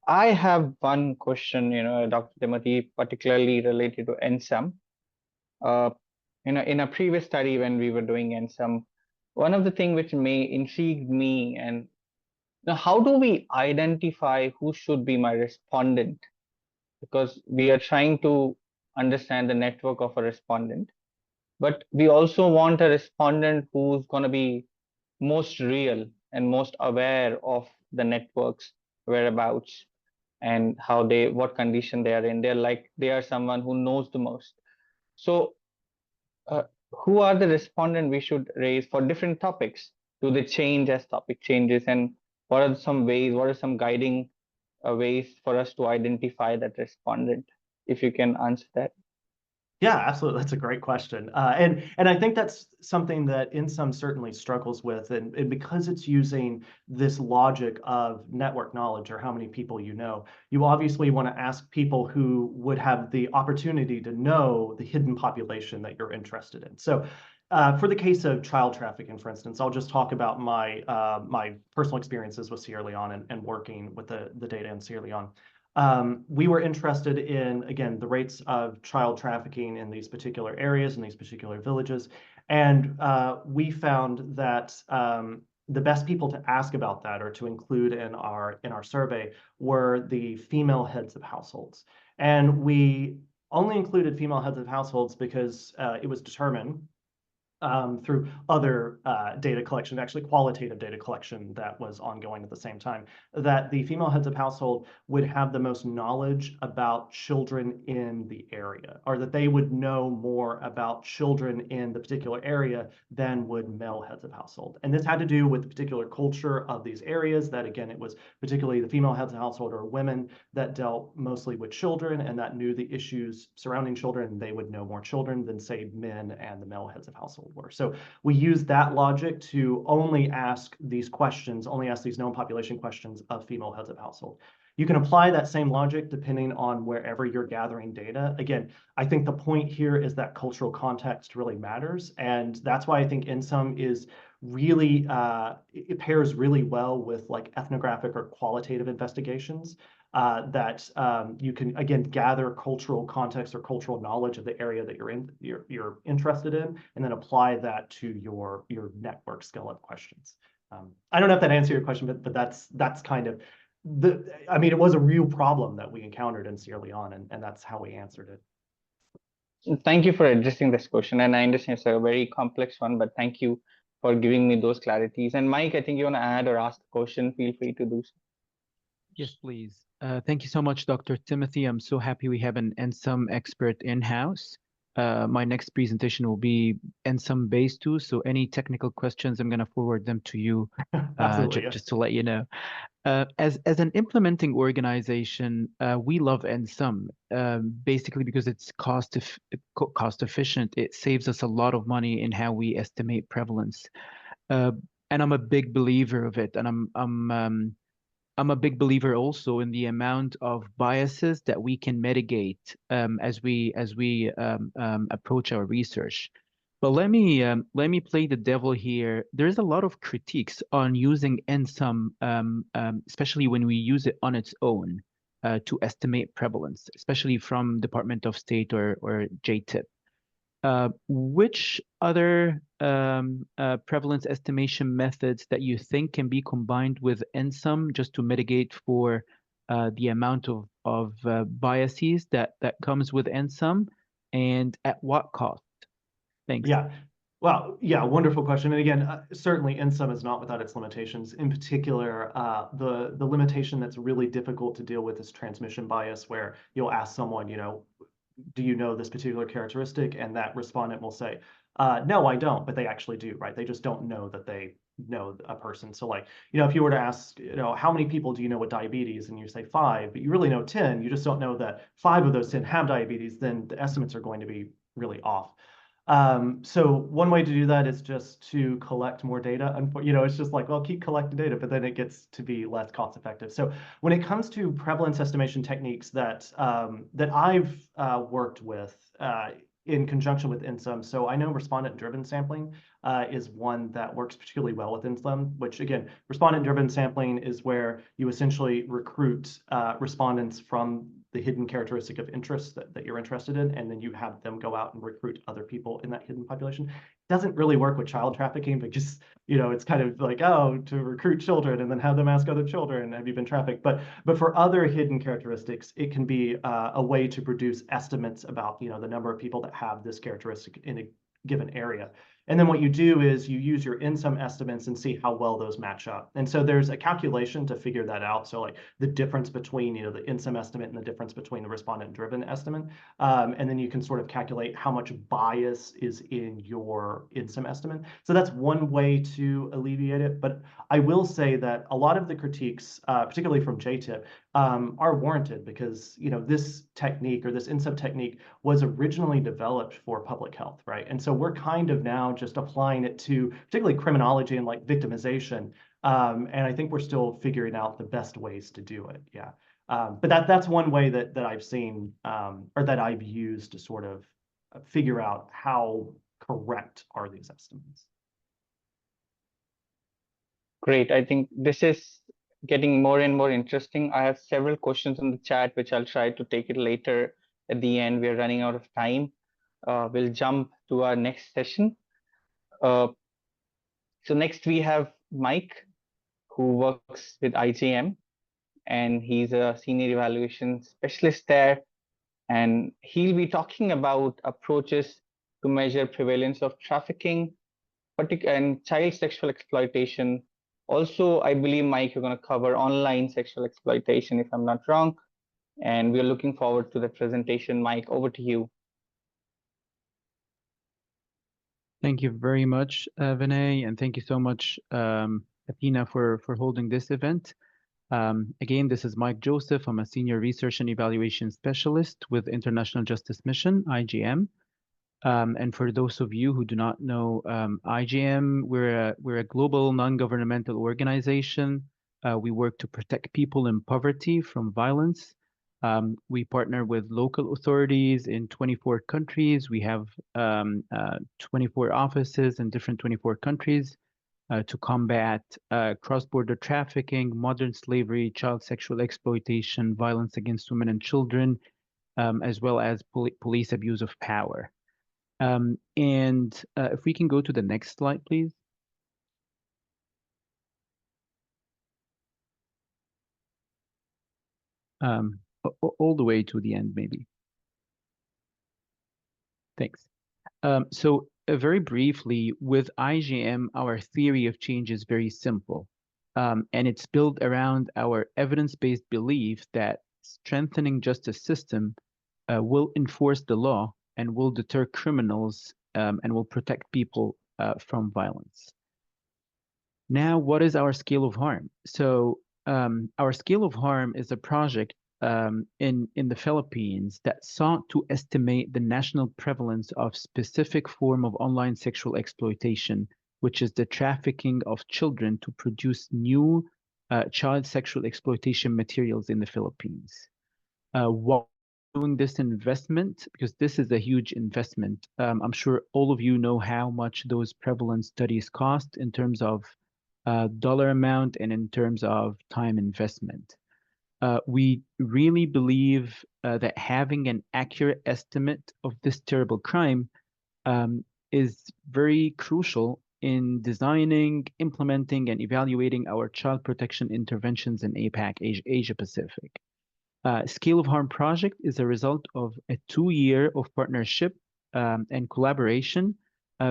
S1: I have one question, Dr. Timothy, particularly related to INSOM. In a previous study when we were doing NSUM, one of the things which may intrigued me, and now how do we identify who should be my respondent? Because we are trying to understand the network of a respondent, but we also want a respondent who's going to be most real and most aware of the network's whereabouts and what condition they are in. They are someone who knows the most. So uh, who are the respondent we should raise for different topics? Do they change as topic changes? And what are some guiding ways for us to identify that respondent? If you can answer that.
S3: Yeah, absolutely. That's a great question. And I think that's something that InSum certainly struggles with. And because it's using this logic of network knowledge or how many people you know, you obviously want to ask people who would have the opportunity to know the hidden population that you're interested in. So for the case of child trafficking, for instance, I'll just talk about my my personal experiences with Sierra Leone and working with the data in Sierra Leone. We were interested in, again, the rates of child trafficking in these particular areas, in these particular villages. And we found that the best people to ask about that or to include in our survey were the female heads of households. And we only included female heads of households because it was determined through other data collection, actually qualitative data collection that was ongoing at the same time, that the female heads of household would have the most knowledge about children in the area, or that they would know more about children in the particular area than would male heads of household. And this had to do with the particular culture of these areas, that again, it was particularly the female heads of household or women that dealt mostly with children and that knew the issues surrounding children, and they would know more children than, say, men and the male heads of household were. So we use that logic to only ask these questions, only ask these known population questions of female heads of household. You can apply that same logic depending on wherever you're gathering data. Again, I think the point here is that cultural context really matters. And that's why I think InSum is really, it pairs really well with like ethnographic or qualitative investigations. That you can, again, gather cultural context or cultural knowledge of the area that you're interested in, and then apply that to your network scale-up questions. I don't know if that answered your question, but that's kind of I mean, it was a real problem that we encountered in Sierra Leone, and that's how we answered it.
S1: Thank you for addressing this question, and I understand it's a very complex one, but thank you for giving me those clarities. And Mike, I think you want to add or ask a question, feel free to do so.
S4: Yes, please. Thank you so much, Dr. Timothy. I'm so happy we have an NSUM expert in-house. My next presentation will be NSUM based too, so any technical questions, I'm going to forward them to you just to let you know. As an implementing organization, we love NSUM basically because it's cost efficient. It saves us a lot of money in how we estimate prevalence, and I'm a big believer of it. And I'm a big believer also in the amount of biases that we can mitigate as we approach our research. But let me play the devil here. There's a lot of critiques on using NSUM, especially when we use it on its own to estimate prevalence, especially from Department of State or JTIP. Which other prevalence estimation methods that you think can be combined with NSUM just to mitigate for the amount of biases that comes with NSUM, and at what cost? Thanks.
S3: Yeah. Well, yeah, wonderful question. And again, certainly NSUM is not without its limitations. In particular, the limitation that's really difficult to deal with is transmission bias, where you'll ask someone, you know, do you know this particular characteristic? And that respondent will say, no, I don't, but they actually do, right? They just don't know that they know a person. So like, you know, if you were to ask, you know, how many people do you know with diabetes? And you say 5, but you really know 10, you just don't know that 5 of those 10 have diabetes, then the estimates are going to be really off. So one way to do that is just to collect more data. And, you know, it's just like, well, keep collecting data, but then it gets to be less cost effective. So when it comes to prevalence estimation techniques that I've worked with in conjunction with NSUM, so I know respondent-driven sampling is one that works particularly well with NSUM, which again, respondent-driven sampling is where you essentially recruit respondents from the hidden characteristic of interest that you're interested in, and then you have them go out and recruit other people in that hidden population. It doesn't really work with child trafficking because, it's kind of like, oh, to recruit children and then have them ask other children, have you been trafficked? But for other hidden characteristics, it can be a way to produce estimates about, the number of people that have this characteristic in a given area. And then what you do is you use your in-sum estimates and see how well those match up. And so there's a calculation to figure that out. So like the difference between, the in-sum estimate and the difference between the respondent-driven estimate. And then you can sort of calculate how much bias is in your in-sum estimate. So that's one way to alleviate it. But I will say that a lot of the critiques, particularly from JTIP, are warranted because, this technique or this in-sum technique was originally developed for public health, right? And so we're kind of now just applying it to particularly criminology and like victimization. And I think we're still figuring out the best ways to do it. Yeah. But that's one way that I've seen or that I've used to sort of figure out how correct are these estimates.
S1: Great. I think this is getting more and more interesting. I have several questions in the chat, which I'll try to take it later at the end. We're running out of time. We'll jump to our next session. So next we have Mike, who works with IJM, and he's a senior evaluation specialist there. And he'll be talking about approaches to measure prevalence of trafficking, and child sexual exploitation. Also, I believe, Mike, you're going to cover online sexual exploitation, if I'm not wrong. And we're looking forward to the presentation. Mike, over to you.
S4: Thank you very much, Vinay, and thank you so much, Athena, for holding this event. Again, this is Mike Joseph. I'm a senior research and evaluation specialist with International Justice Mission, IJM. And for those of you who do not know IJM, we're a global non-governmental organization. We work to protect people in poverty from violence. We partner with local authorities in 24 countries. We have 24 offices in different 24 countries to combat cross-border trafficking, modern slavery, child sexual exploitation, violence against women and children, as well as police abuse of power. And if we can go to the next slide, please. All the way to the end, maybe. Thanks. So very briefly, with IJM, our theory of change is very simple. And it's built around our evidence-based belief that strengthening justice system will enforce the law and will deter criminals and will protect people from violence. Now, what is our scale of harm? So our scale of harm is a project in the Philippines that sought to estimate the national prevalence of specific form of online sexual exploitation, which is the trafficking of children to produce new child sexual exploitation materials in the Philippines. While doing this investment, because this is a huge investment, I'm sure all of you know how much those prevalence studies cost in terms of dollar amount and in terms of time investment. We really believe that having an accurate estimate of this terrible crime is very crucial in designing, implementing, and evaluating our child protection interventions in APAC, Asia Pacific. Scale of Harm project is a result of a 2-year of partnership and collaboration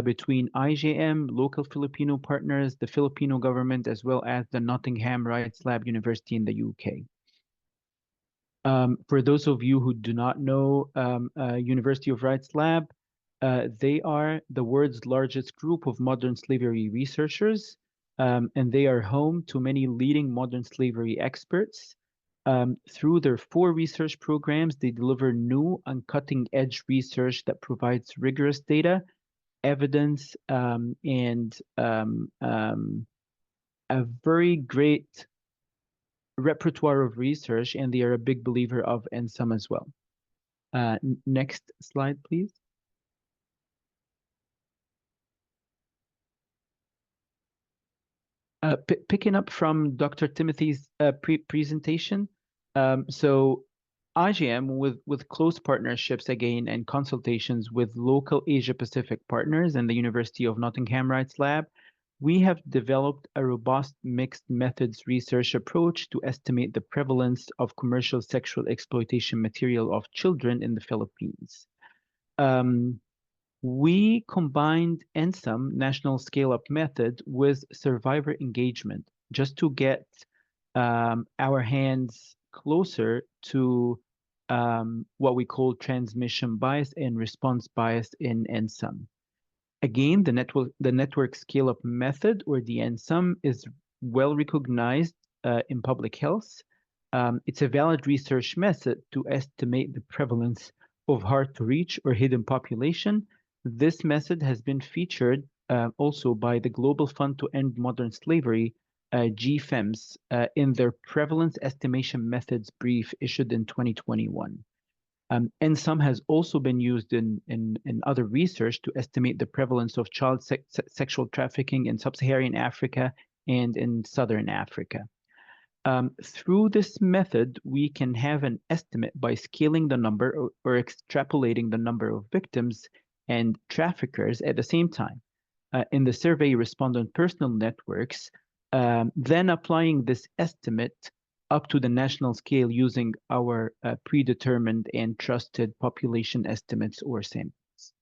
S4: between IJM, local Filipino partners, the Filipino government, as well as the Nottingham Rights Lab University in the UK. For those of you who do not know University of Rights Lab, they are the world's largest group of modern slavery researchers, and they are home to many leading modern slavery experts. Through their 4 research programs, they deliver new and cutting-edge research that provides rigorous data, evidence, and a very great repertoire of research, and they are a big believer of NSUM as well. Next slide, please. Picking up from Dr. Timothy's presentation, so IGM, with close partnerships again and consultations with local Asia-Pacific partners and the University of Nottingham Rights Lab, we have developed a robust mixed methods research approach to estimate the prevalence of commercial sexual exploitation material of children in the Philippines. We combined NSUM, National Scale-Up Method, with survivor engagement just to get our hands closer to what we call transmission bias and response bias in NSUM. Again, the network scale-up method, or the NSUM, is well recognized in public health. It's a valid research method to estimate the prevalence of hard-to-reach or hidden population. This method has been featured also by the Global Fund to End Modern Slavery, GFEMS, in their Prevalence Estimation Methods brief issued in 2021. NSUM has also been used in other research to estimate the prevalence of child sexual trafficking in sub-Saharan Africa and in Southern Africa. Through this method, we can have an estimate by scaling the number or extrapolating the number of victims and traffickers at the same time in the survey respondent personal networks, then applying this estimate up to the national scale using our predetermined and trusted population estimates or samples.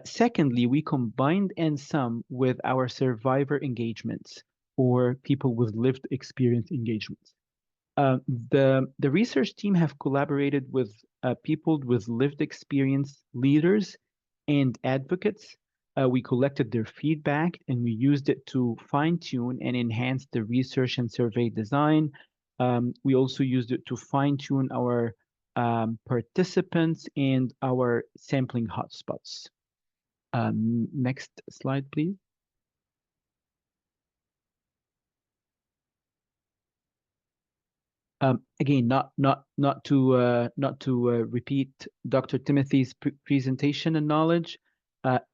S4: Secondly, we combined NSUM with our survivor engagements, or people with lived experience engagements. The research team have collaborated with people with lived experience, leaders, and advocates. We collected their feedback and we used it to fine-tune and enhance the research and survey design. We also used it to fine-tune our participants and our sampling hotspots. Next slide, please. Again, not to repeat Dr. Timothy's presentation and knowledge.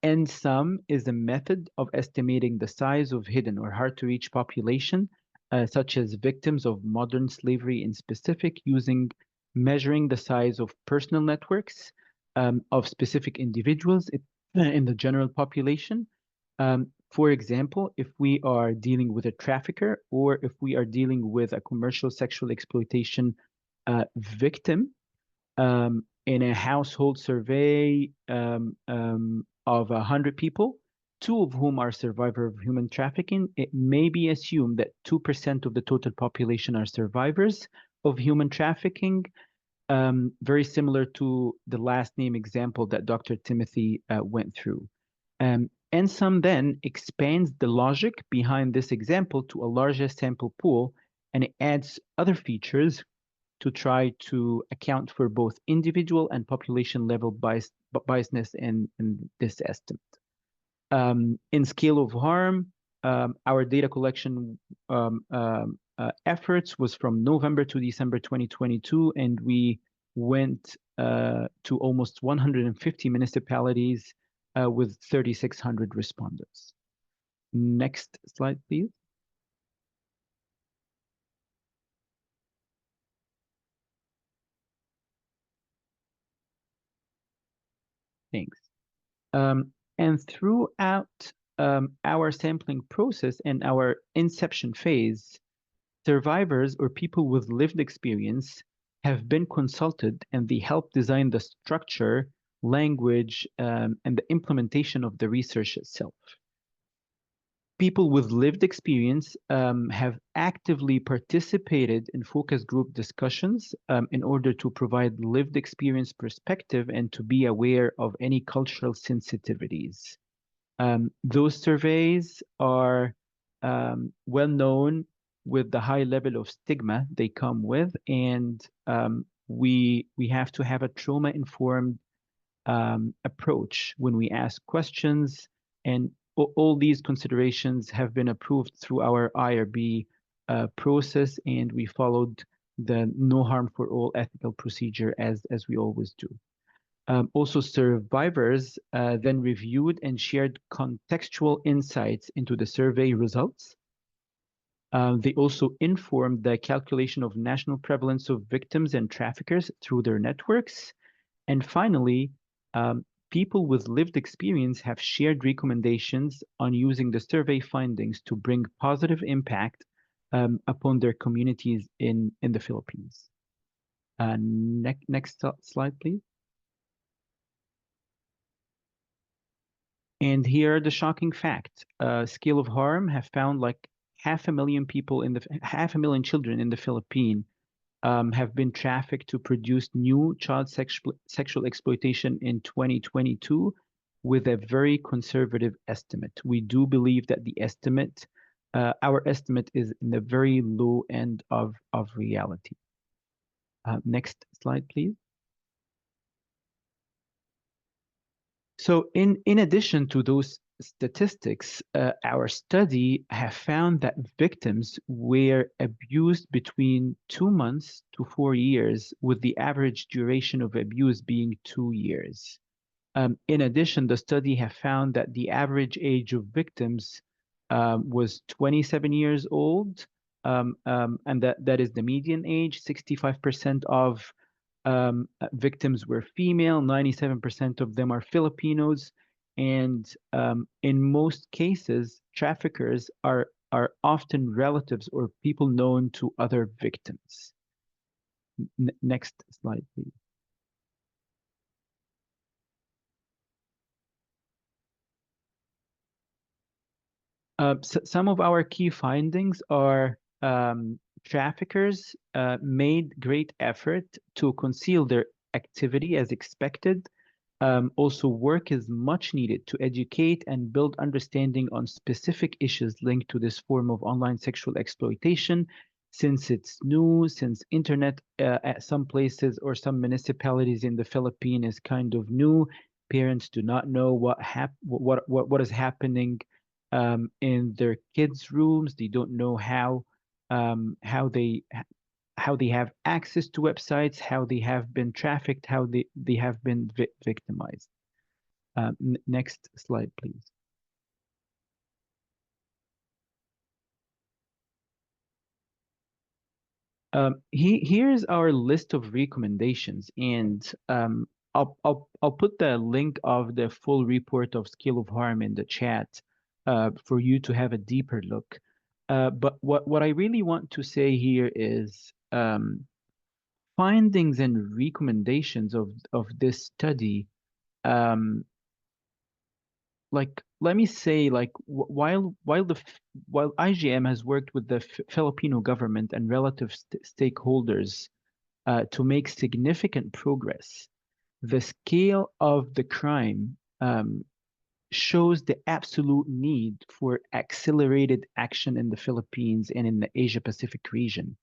S4: NSUM is a method of estimating the size of hidden or hard-to-reach population, such as victims of modern slavery in specific, measuring the size of personal networks of specific individuals in the general population. For example, if we are dealing with a trafficker or if we are dealing with a commercial sexual exploitation victim, in a household survey of 100 people, 2 of whom are survivors of human trafficking, it may be assumed that 2% of the total population are survivors of human trafficking, very similar to the last name example that Dr. Timothy went through. NSUM then expands the logic behind this example to a larger sample pool, and it adds other features to try to account for both individual and population level biasness in this estimate. In scale of harm, our data collection efforts was from November to December 2022, and we went to almost 150 municipalities with 3,600 respondents. Next slide, please. Thanks. And throughout our sampling process and our inception phase, survivors or people with lived experience have been consulted, and they help design the structure, language, and the implementation of the research itself. People with lived experience have actively participated in focus group discussions in order to provide lived experience perspective and to be aware of any cultural sensitivities. Those surveys are well known with the high level of stigma they come with, and we have to have a trauma-informed approach when we ask questions, and all these considerations have been approved through our IRB process, and we followed the no harm for all ethical procedure as we always do. Also, survivors then reviewed and shared contextual insights into the survey results. They also informed the calculation of national prevalence of victims and traffickers through their networks. And finally, people with lived experience have shared recommendations on using the survey findings to bring positive impact upon their communities in the Philippines. Next slide, please. And here are the shocking facts. Scale of harm have found like 500,000 people in the 500,000 children in the Philippines have been trafficked to produce new child sexual exploitation in 2022 with a very conservative estimate. We do believe that the estimate, our estimate is in the very low end of reality. Next slide, please. So in addition to those statistics, our study have found that victims were abused between 2 months to 4 years, with the average duration of abuse being 2 years. In addition, the study have found that the average age of victims was 27 years old, and that is the median age. 65% of victims were female, 97% of them are Filipinos, and in most cases, traffickers are often relatives or people known to other victims. Next slide, please. Some of our key findings are traffickers made great effort to conceal their activity as expected. Also, work is much needed to educate and build understanding on specific issues linked to this form of online sexual exploitation, since it's new, since internet at some places or some municipalities in the Philippines is kind of new. Parents do not know what is happening in their kids' rooms. They don't know how they have access to websites, how they have been trafficked, how they have been victimized. Next slide, please. Here's our list of recommendations, and I'll put the link of the full report of scale of harm in the chat for you to have a deeper look. But what I really want to say here is findings and recommendations of this study. Like, let me say, like, while IGM has worked with the Filipino government and relative stakeholders to make significant progress, the scale of the crime shows the absolute need for accelerated action in the Philippines and in the Asia Pacific region.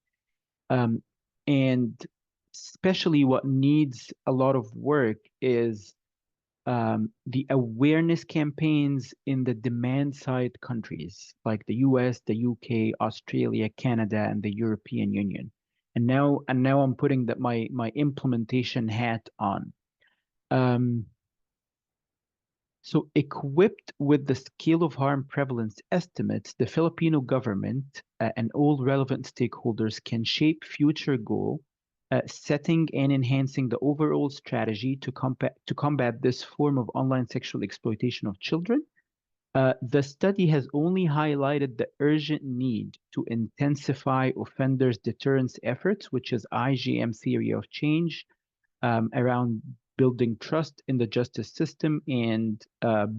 S4: And especially what needs a lot of work is the awareness campaigns in the demand side countries like the US, the UK, Australia, Canada, and the European Union. And now I'm putting my implementation hat on. So equipped with the scale of harm prevalence estimates, the Filipino government and all relevant stakeholders can shape future goal setting and enhancing the overall strategy to combat this form of online sexual exploitation of children. The study has only highlighted the urgent need to intensify offenders' deterrence efforts, which is IGM theory of change, around building trust in the justice system and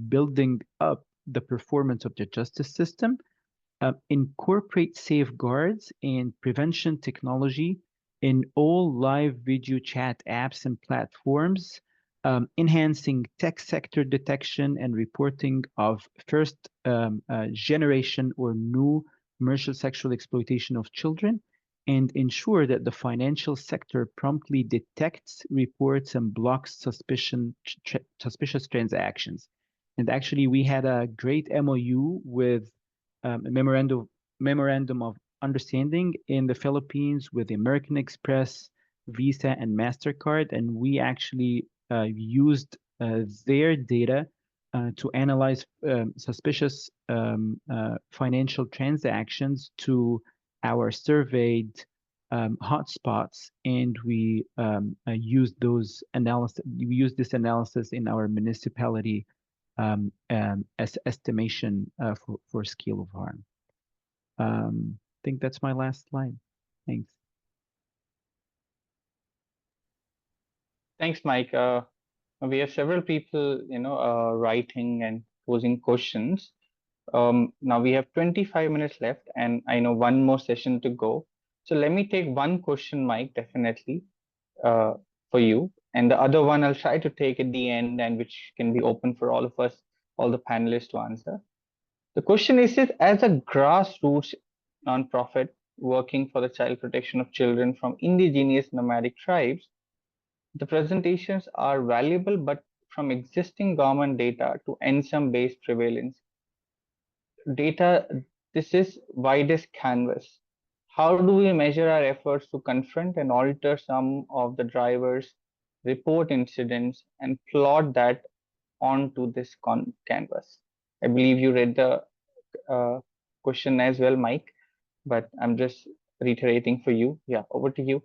S4: building up the performance of the justice system, incorporate safeguards and prevention technology in all live video chat apps and platforms, enhancing tech sector detection and reporting of first generation or new commercial sexual exploitation of children, and ensure that the financial sector promptly detects, reports, and blocks suspicious transactions. And actually, we had a great MOU with a memorandum of understanding in the Philippines with American Express, Visa, and MasterCard, and we actually used their data to analyze suspicious financial transactions to our surveyed hotspots, and we use those analysis. We use this analysis in our municipality as estimation for scale of harm. I think that's my last slide. Thanks.
S1: Thanks, Mike. We have several people, writing and posing questions. Now we have 25 minutes left, and I know one more session to go. So let me take one question, Mike, definitely, for you, and the other one I'll try to take at the end, and which can be open for all of us, all the panelists to answer. The question is, as a grassroots nonprofit working for the child protection of children from indigenous nomadic tribes, the presentations are valuable, but from existing government data to NSUM-based prevalence data, this is widest canvas. How do we measure our efforts to confront and alter some of the drivers, report incidents, and plot that onto this canvas? I believe you read the question as well, Mike, but I'm just reiterating for you. Yeah, over to you.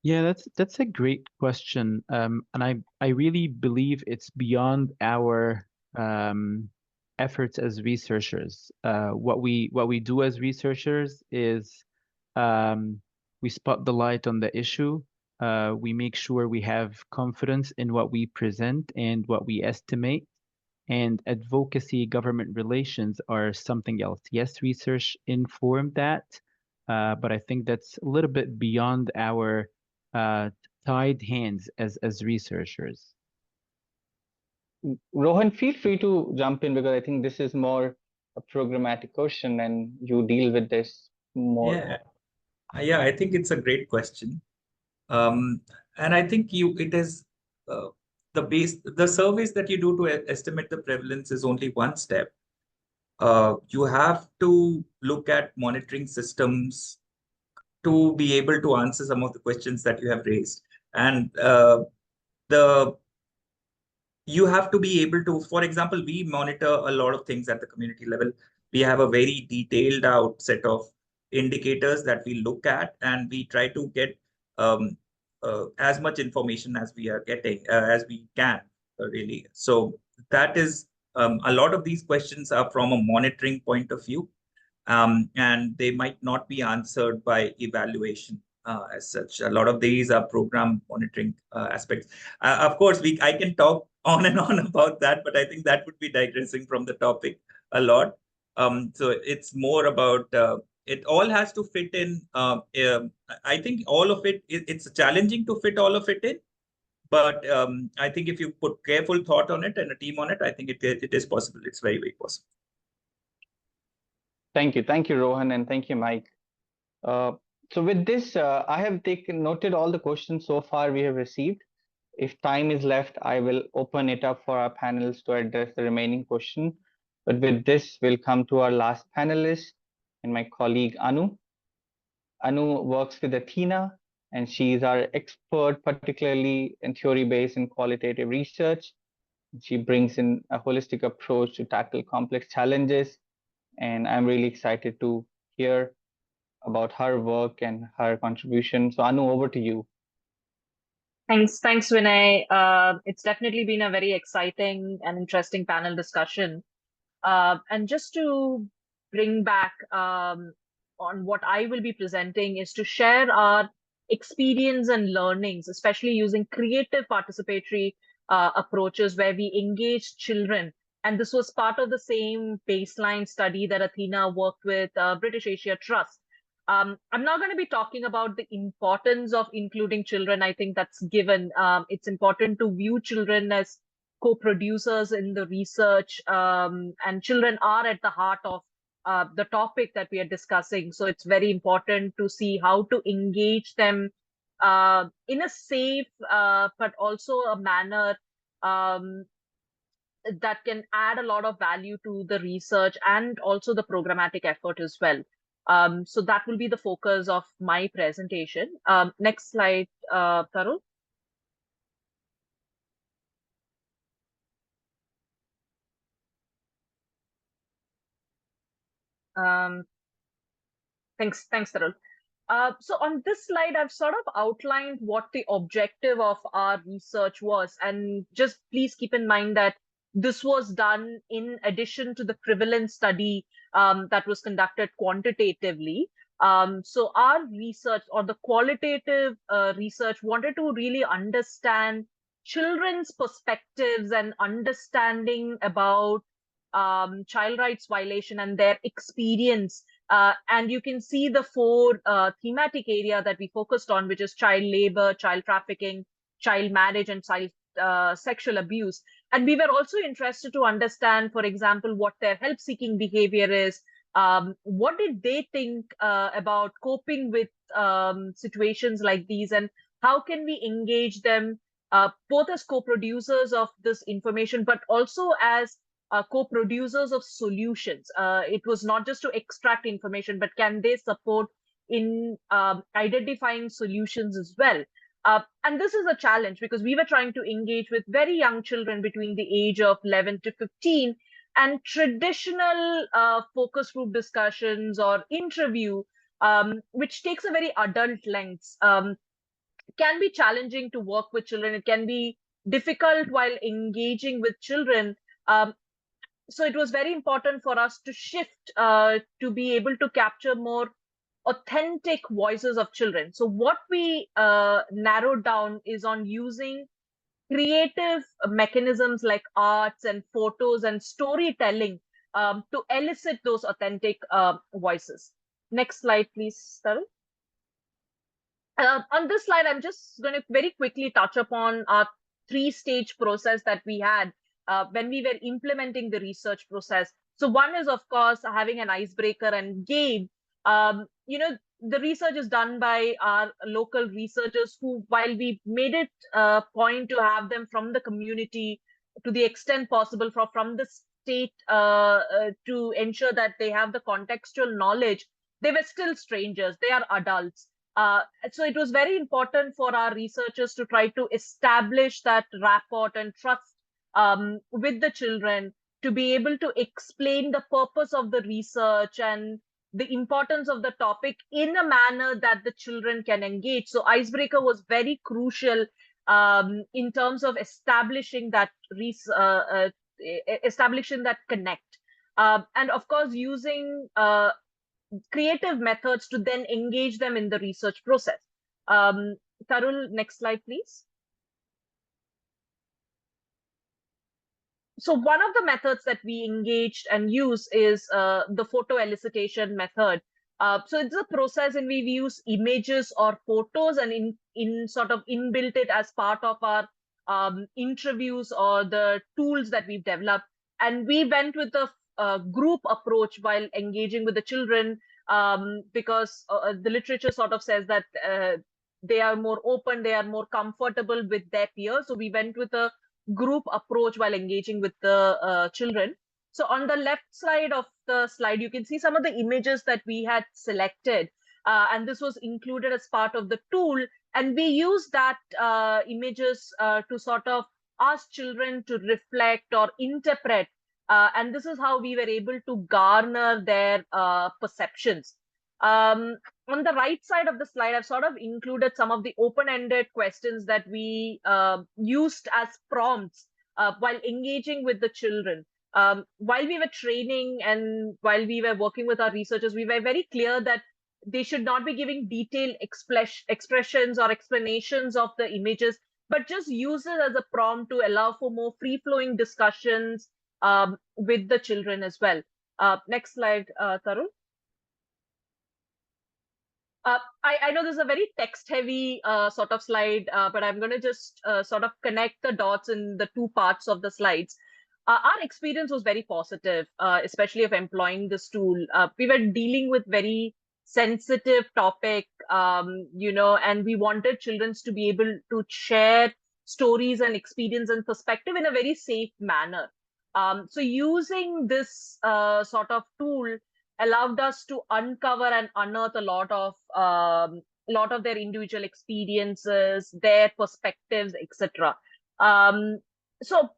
S4: Yeah, that's a great question, and I really believe it's beyond our efforts as researchers. What we do as researchers is we spot the light on the issue. We make sure we have confidence in what we present and what we estimate. And advocacy, government relations are something else. Yes, research informed that, but I think that's a little bit beyond our tied hands as researchers.
S1: Rohan, feel free to jump in, because I think this is more a programmatic question and you deal with this more.
S2: Yeah, I think it's a great question. And I think it is the surveys that you do to estimate the prevalence is only one step. You have to look at monitoring systems to be able to answer some of the questions that you have raised. And you have to be able to, for example, we monitor a lot of things at the community level. We have a very detailed out set of indicators that we look at, and we try to get as much information as we are getting, as we can, really. So that is, a lot of these questions are from a monitoring point of view, and they might not be answered by evaluation. As such, a lot of these are program monitoring aspects. Of course, I can talk on and on about that, but I think that would be digressing from the topic a lot. So it's more about it all has to fit in. I think all of it's challenging to fit all of it in, but I think if you put careful thought on it and a team on it, I think it is possible. It's very, very possible.
S1: Thank you, Rohan, and thank you, Mike. So with this, I have noted all the questions so far we have received. If time is left, I will open it up for our panelists to address the remaining question. But with this, we'll come to our last panelist and my colleague Anu. Anu works with Athena, and she is our expert, particularly in theory-based and qualitative research. She brings in a holistic approach to tackle complex challenges, and I'm really excited to hear about her work and her contribution. So Anu, over to you.
S5: Thanks, Vinay. It's definitely been a very exciting and interesting panel discussion. And just to bring back on what I will be presenting is to share our experience and learnings, especially using creative participatory approaches where we engage children. And this was part of the same baseline study that Athena worked with British Asia Trust. I'm not going to be talking about the importance of including children. I think that's given. It's important to view children as co-producers in the research, and children are at the heart of the topic that we are discussing. So it's very important to see how to engage them in a safe but also a manner that can add a lot of value to the research and also the programmatic effort as well. So that will be the focus of my presentation. Next slide, Tarun. Thanks, Tarun. So on this slide, I've sort of outlined what the objective of our research was. And just please keep in mind that this was done in addition to the prevalence study that was conducted quantitatively. So our research, or the qualitative research, wanted to really understand children's perspectives and understanding about child rights violation and their experience. And you can see the four thematic area that we focused on, which is child labor, child trafficking, child marriage, and child sexual abuse. And we were also interested to understand, for example, what their help-seeking behavior is. What did they think about coping with situations like these, and how can we engage them both as co-producers of this information, but also as co-producers of solutions. It was not just to extract information, but can they support in identifying solutions as well? And this is a challenge because we were trying to engage with very young children between the age of 11 to 15, and traditional focus group discussions or interview, which takes a very adult length, can be challenging to work with children. It can be difficult while engaging with children. So it was very important for us to shift to be able to capture more authentic voices of children. So what we narrowed down is on using creative mechanisms like arts and photos and storytelling to elicit those authentic voices. Next slide, please, Tarun. On this slide, I'm just going to very quickly touch upon our three-stage process that we had when we were implementing the research process. So one is, of course, having an icebreaker and game. The research is done by our local researchers who, while we made it a point to have them from the community to the extent possible from the state to ensure that they have the contextual knowledge, they were still strangers. They are adults. So it was very important for our researchers to try to establish that rapport and trust with the children, to be able to explain the purpose of the research and the importance of the topic in a manner that the children can engage. So icebreaker was very crucial in terms of establishing that connect. And of course, using creative methods to then engage them in the research process. Tarun, next slide, please. So one of the methods that we engaged and use is the photo elicitation method. So it's a process in which we use images or photos and in sort of inbuilt it as part of our interviews or the tools that we've developed. And we went with a group approach while engaging with the children because the literature sort of says that they are more open, they are more comfortable with their peers. So we went with a group approach while engaging with the children. So on the left side of the slide, you can see some of the images that we had selected. And this was included as part of the tool. And we used that images to sort of ask children to reflect or interpret. And this is how we were able to garner their perceptions. On the right side of the slide, I've sort of included some of the open-ended questions that we used as prompts while engaging with the children. While we were training and while we were working with our researchers, we were very clear that they should not be giving detailed expressions or explanations of the images, but just use it as a prompt to allow for more free-flowing discussions with the children as well. Next slide, Tarun. I know this is a very text-heavy sort of slide, but I'm going to just sort of connect the dots in the two parts of the slides. Our experience was very positive, especially of employing this tool. We were dealing with very sensitive topic, and we wanted children to be able to share stories and experience and perspective in a very safe manner. So using this sort of tool allowed us to uncover and unearth a lot of their individual experiences, their perspectives, etc. So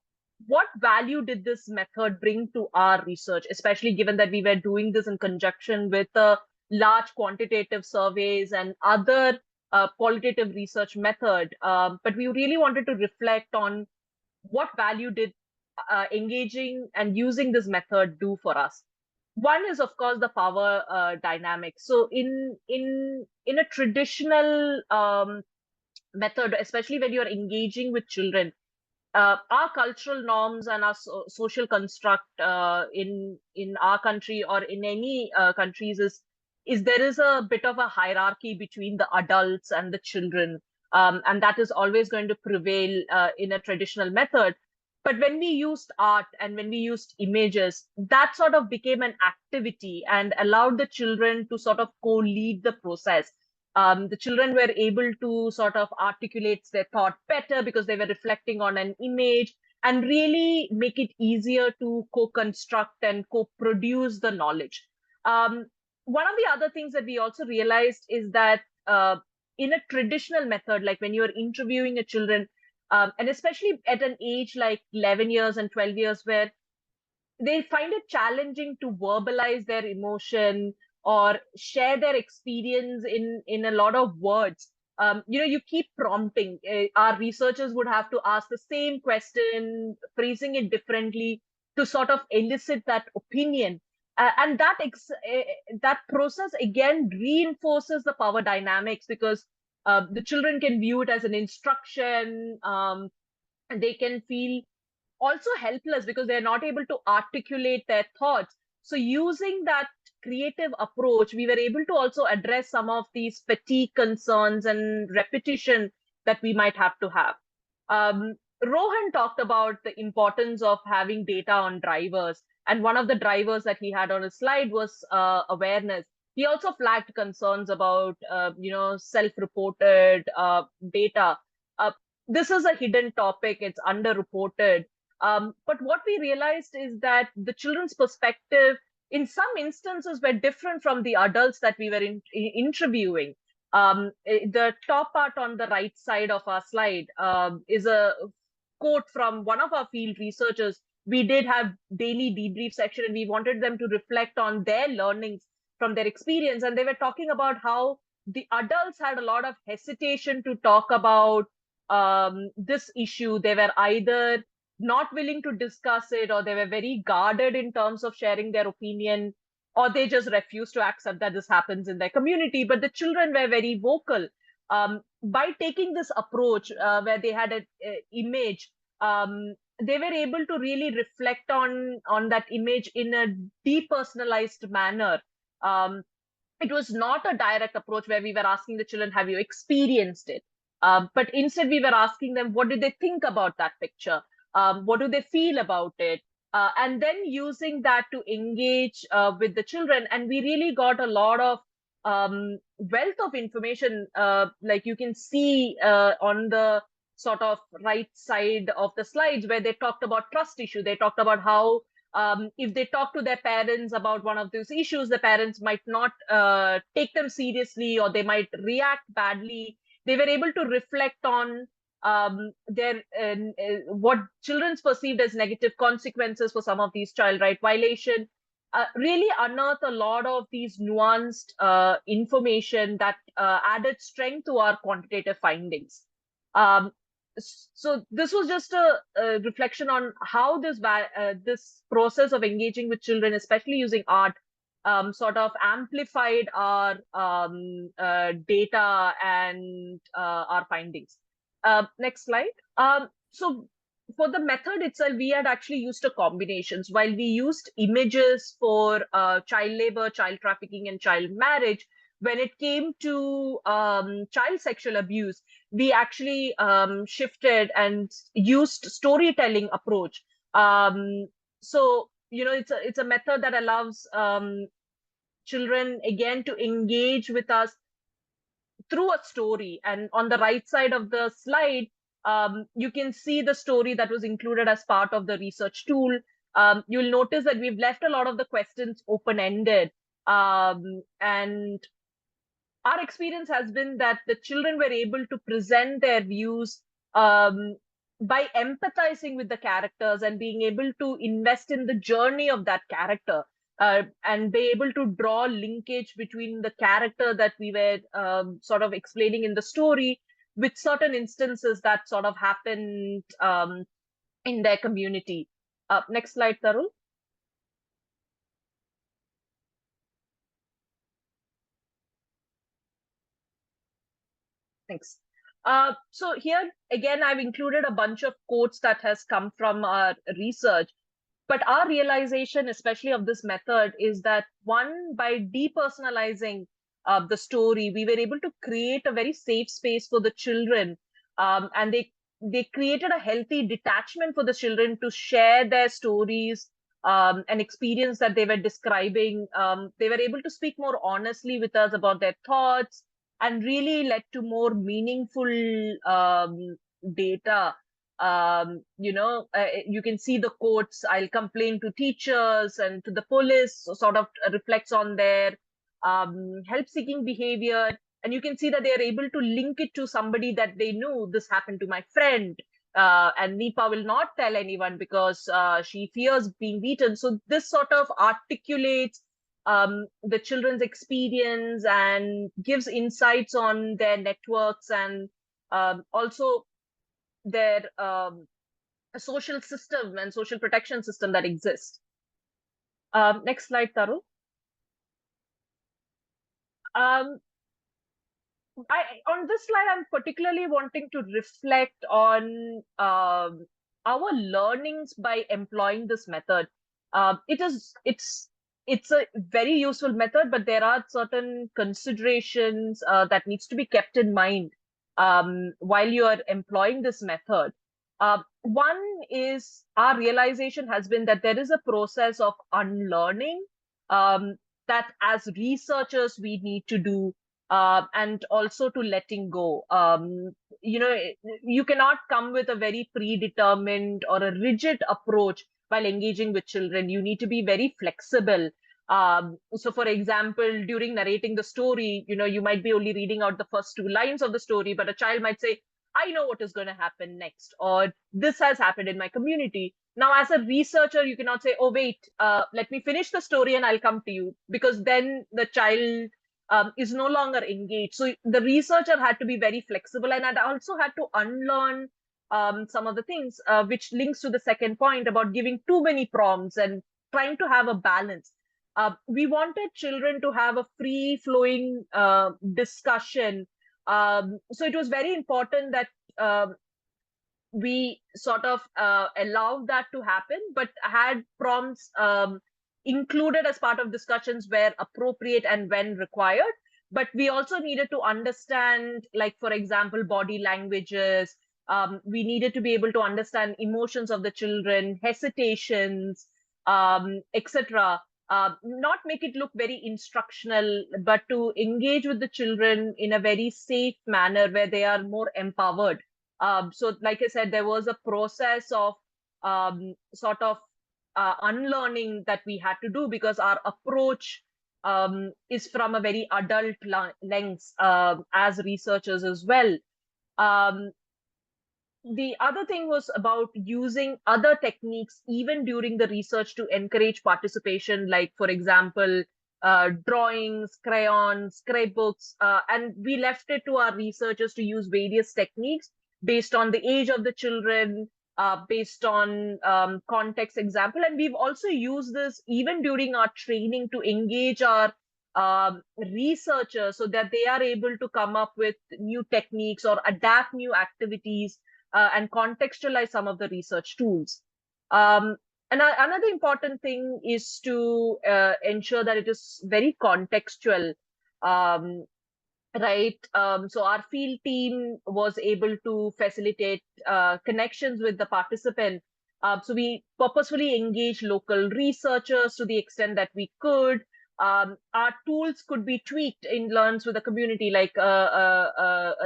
S5: what value did this method bring to our research, especially given that we were doing this in conjunction with large quantitative surveys and other qualitative research method. But we really wanted to reflect on what value did engaging and using this method do for us. One is, of course, the power dynamic. So in a traditional method, especially when you're engaging with children, our cultural norms and our social construct in our country or in any countries is there is a bit of a hierarchy between the adults and the children, and that is always going to prevail in a traditional method. But when we used art and when we used images, that sort of became an activity and allowed the children to sort of co-lead the process. The children were able to sort of articulate their thought better because they were reflecting on an image and really make it easier to co-construct and co-produce the knowledge. One of the other things that we also realized is that in a traditional method, like when you're interviewing a children, and especially at an age like 11 years and 12 years, where they find it challenging to verbalize their emotion or share their experience in a lot of words. You keep prompting. Our researchers would have to ask the same question, phrasing it differently to sort of elicit that opinion. And that process again reinforces the power dynamics because the children can view it as an instruction, and they can feel also helpless because they're not able to articulate their thoughts. So using that creative approach, we were able to also address some of these fatigue concerns and repetition that we might have to have. Rohan talked about the importance of having data on drivers. And one of the drivers that he had on his slide was awareness. He also flagged concerns about, self-reported data. This is a hidden topic. It's underreported. But what we realized is that the children's perspective, in some instances, were different from the adults that we were interviewing. The top part on the right side of our slide is a quote from one of our field researchers. We did have daily debrief section, and we wanted them to reflect on their learnings from their experience. And they were talking about how the adults had a lot of hesitation to talk about this issue. They were either not willing to discuss it, or they were very guarded in terms of sharing their opinion, or they just refused to accept that this happens in their community. But the children were very vocal. By taking this approach where they had an image, they were able to really reflect on that image in a depersonalized manner. It was not a direct approach where we were asking the children, have you experienced it? But instead, we were asking them, what did they think about that picture? What do they feel about it? And then using that to engage with the children. And we really got a lot of wealth of information. Like you can see on the sort of right side of the slides where they talked about trust issue. They talked about how if they talk to their parents about one of those issues, the parents might not take them seriously, or they might react badly. They were able to reflect on what children's perceived as negative consequences for some of these child right violation, really unearth a lot of these nuanced information that added strength to our quantitative findings. So this was just a reflection on how this process of engaging with children, especially using art, sort of amplified our data and our findings. Next slide. So for the method itself, we had actually used a combinations. While we used images for child labor, child trafficking, and child marriage, when it came to child sexual abuse, we actually shifted and used storytelling approach. So it's a method that allows children again to engage with us through a story. And on the right side of the slide, you can see the story that was included as part of the research tool. You'll notice that we've left a lot of the questions open-ended. And our experience has been that the children were able to present their views by empathizing with the characters and being able to invest in the journey of that character, and be able to draw linkage between the character that we were sort of explaining in the story with certain instances that sort of happened in their community. Next slide, Tarun. Thanks. So here again, I've included a bunch of quotes that has come from our research. But our realization, especially of this method, is that one, by depersonalizing the story, we were able to create a very safe space for the children, and they created a healthy detachment for the children to share their stories and experience that they were describing. They were able to speak more honestly with us about their thoughts, and really led to more meaningful data. You can see the quotes, "I'll complain to teachers and to the police," so sort of reflects on their help-seeking behavior. And you can see that they are able to link it to somebody that they knew. "This happened to my friend, and Nipa will not tell anyone because she fears being beaten." So this sort of articulates the children's experience and gives insights on their networks, and also their social system and social protection system that exists. Next slide, Taru. On this slide, I'm particularly wanting to reflect on our learnings by employing this method. It's a very useful method, but there are certain considerations that needs to be kept in mind while you are employing this method. One is, our realization has been that there is a process of unlearning that as researchers we need to do, and also to letting go. You cannot come with a very predetermined or a rigid approach while engaging with children. You need to be very flexible. So for example, during narrating the story, you might be only reading out the first 2 lines of the story, but a child might say, "I know what is going to happen next," or "This has happened in my community." Now, as a researcher, you cannot say, "Oh, wait, let me finish the story and I'll come to you," because then the child is no longer engaged. So the researcher had to be very flexible, and I also had to unlearn some of the things, which links to the second point about giving too many prompts and trying to have a balance. We wanted children to have a free-flowing discussion. So it was very important that we sort of allowed that to happen, but had prompts included as part of discussions where appropriate and when required. But we also needed to understand, like, for example, body languages. We needed to be able to understand emotions of the children, hesitations, etc. Not make it look very instructional, but to engage with the children in a very safe manner where they are more empowered. So like I said, there was a process of sort of unlearning that we had to do, because our approach is from a very adult lens as researchers as well. The other thing was about using other techniques even during the research to encourage participation, like, for example, drawings, crayons, scrapbooks, and we left it to our researchers to use various techniques based on the age of the children, based on context example. And we've also used this even during our training to engage our researchers so that they are able to come up with new techniques or adapt new activities and contextualize some of the research tools. And another important thing is to ensure that it is very contextual. Right. So our field team was able to facilitate connections with the participant. So we purposefully engaged local researchers to the extent that we could. Our tools could be tweaked in learns with the community, like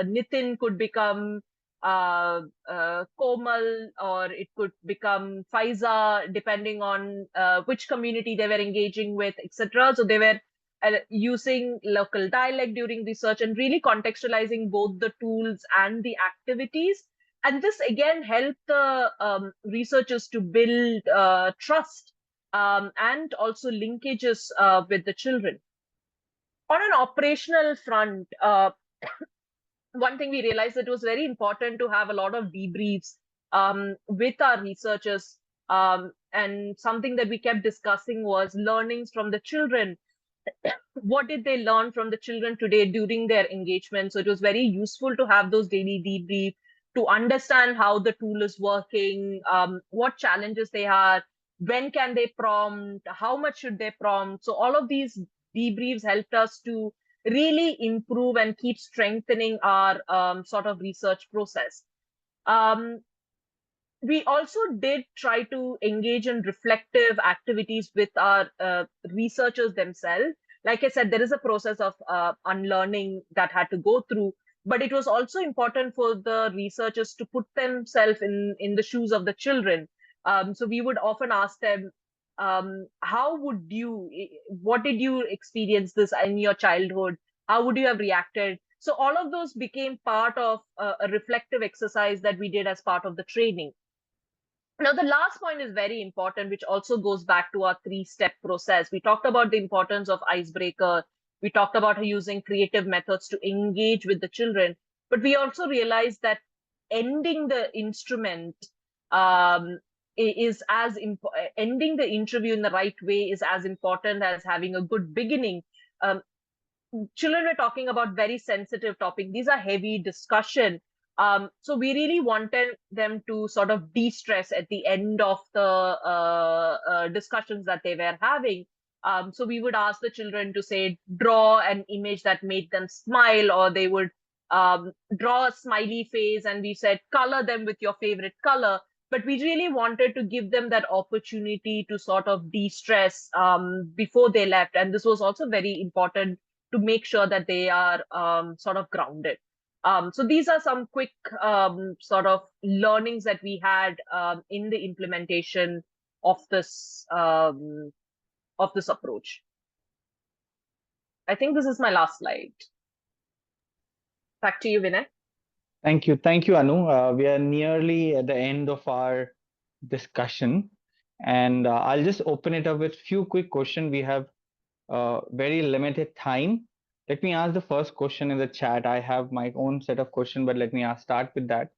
S5: Nitin could become Komal, or it could become Faiza, depending on which community they were engaging with, etc. So they were using local dialect during research and really contextualizing both the tools and the activities. And this again helped the researchers to build trust and also linkages with the children. On an operational front, one thing we realized that it was very important to have a lot of debriefs with our researchers. And something that we kept discussing was learnings from the children. What did they learn from the children today during their engagement? So it was very useful to have those daily debriefs to understand how the tool is working, what challenges they have, when can they prompt, how much should they prompt. So all of these debriefs helped us to really improve and keep strengthening our sort of research process. We also did try to engage in reflective activities with our researchers themselves. Like I said, there is a process of unlearning that had to go through, but it was also important for the researchers to put themselves in the shoes of the children. So we would often ask them, what did you experience this in your childhood? How would you have reacted? So all of those became part of a reflective exercise that we did as part of the training. Now, the last point is very important, which also goes back to our 3-step process. We talked about the importance of icebreaker. We talked about using creative methods to engage with the children. But we also realized that ending the instrument is as ending the interview in the right way is as important as having a good beginning. Children were talking about very sensitive topics. These are heavy discussion. So we really wanted them to sort of de-stress at the end of the discussions that they were having. So we would ask the children to say, draw an image that made them smile, or they would draw a smiley face, and we said, color them with your favorite color. But we really wanted to give them that opportunity to sort of de-stress before they left. And this was also very important to make sure that they are sort of grounded. So these are some quick sort of learnings that we had in the implementation of this approach. I think this is my last slide. Back to you, Vinay.
S1: Thank you, Anu. We are nearly at the end of our discussion, and I'll just open it up with few quick questions. We have very limited time. Let me ask the first question in the chat. I have my own set of questions, but let me start with that.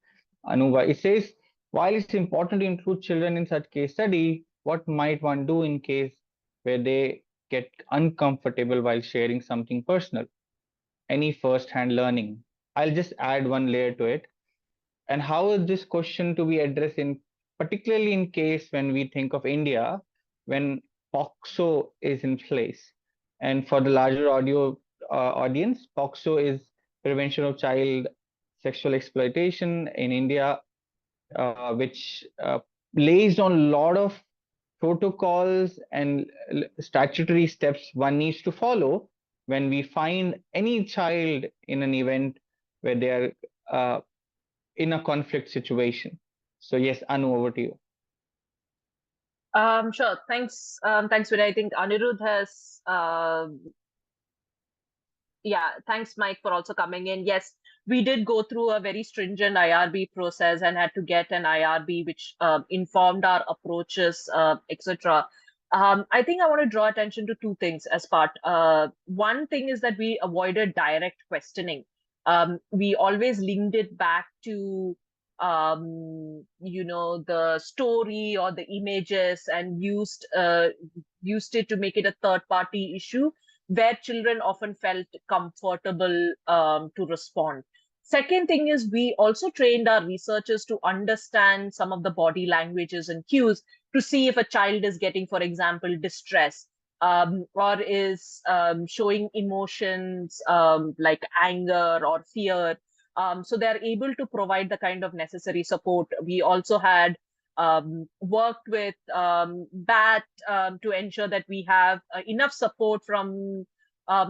S1: Anuva, it says, while it's important to include children in such case study, what might one do in case where they get uncomfortable while sharing something personal? Any first-hand learning? I'll just add one layer to it. And how is this question to be addressed in particularly in case when we think of India, when POCSO is in place? And for the larger audience, POCSO is Prevention of Child Sexual Exploitation in India, which lays on a lot of protocols and statutory steps one needs to follow when we find any child in an event where they are in a conflict situation. So yes, Anu, over to you.
S5: Sure. Thanks, Vinay. I think Anirudh has thanks, Mike, for also coming in. Yes, we did go through a very stringent IRB process and had to get an IRB which informed our approaches, etc. I think I want to draw attention to two things as part. One thing is that we avoided direct questioning. We always linked it back to the story or the images, and used it to make it a third-party issue where children often felt comfortable to respond. Second thing is, we also trained our researchers to understand some of the body languages and cues to see if a child is getting, for example, distress, or is showing emotions like anger or fear. So they're able to provide the kind of necessary support. We also had worked with BAT to ensure that we have enough support from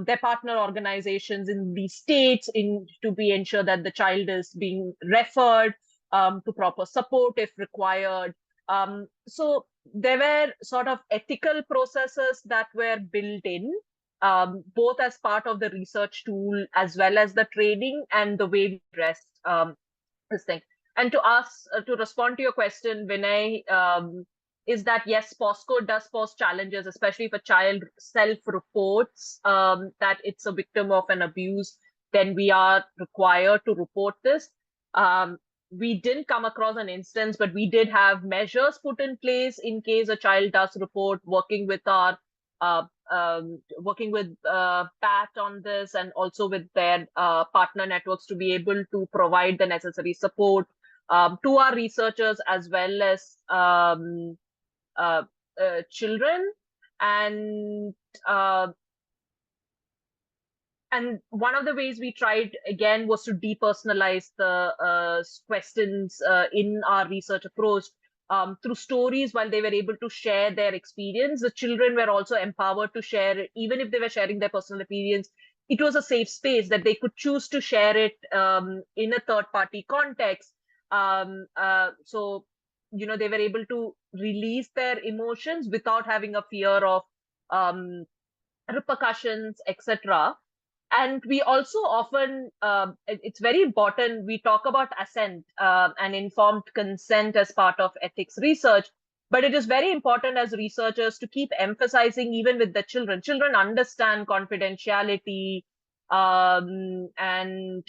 S5: their partner organizations in these states to be ensure that the child is being referred to proper support if required. So there were sort of ethical processes that were built in, both as part of the research tool as well as the training and the way we address this thing. And to respond to your question, Vinay, is that yes, POSCO does pose challenges, especially if a child self-reports that it's a victim of an abuse, then we are required to report this. We didn't come across an instance, but we did have measures put in place in case a child does report, working with our PAT on this, and also with their partner networks to be able to provide the necessary support to our researchers as well as children. And one of the ways we tried again was to depersonalize the questions in our research approach through stories. While they were able to share their experience, the children were also empowered to share, even if they were sharing their personal experience. It was a safe space that they could choose to share it in a third-party context. So, they were able to release their emotions without having a fear of repercussions, etc. And we also often, it's very important, we talk about assent and informed consent as part of ethics research, but it is very important as researchers to keep emphasizing, even with the children. Children understand confidentiality, and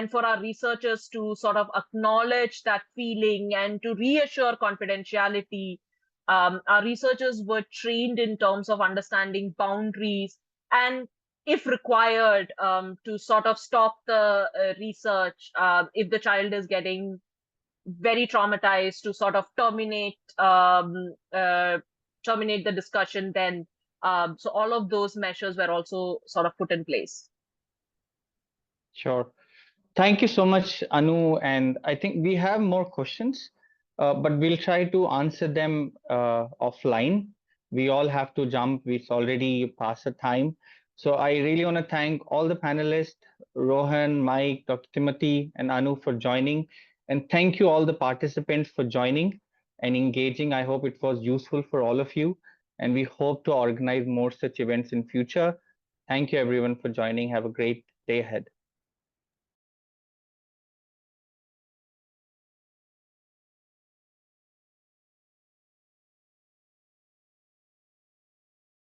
S5: for our researchers to sort of acknowledge that feeling and to reassure confidentiality. Our researchers were trained in terms of understanding boundaries, and if required, to sort of stop the research if the child is getting very traumatized, to sort of terminate the discussion then. So all of those measures were also sort of put in place.
S1: Sure. Thank you so much, Anu. And I think we have more questions, but we'll try to answer them offline. We all have to jump. It's already past the time. So I really want to thank all the panelists, Rohan, Mike, Dr. Timothy, and Anu for joining. And thank you all the participants for joining and engaging. I hope it was useful for all of you. And we hope to organize more such events in future. Thank you everyone for joining. Have a great day ahead.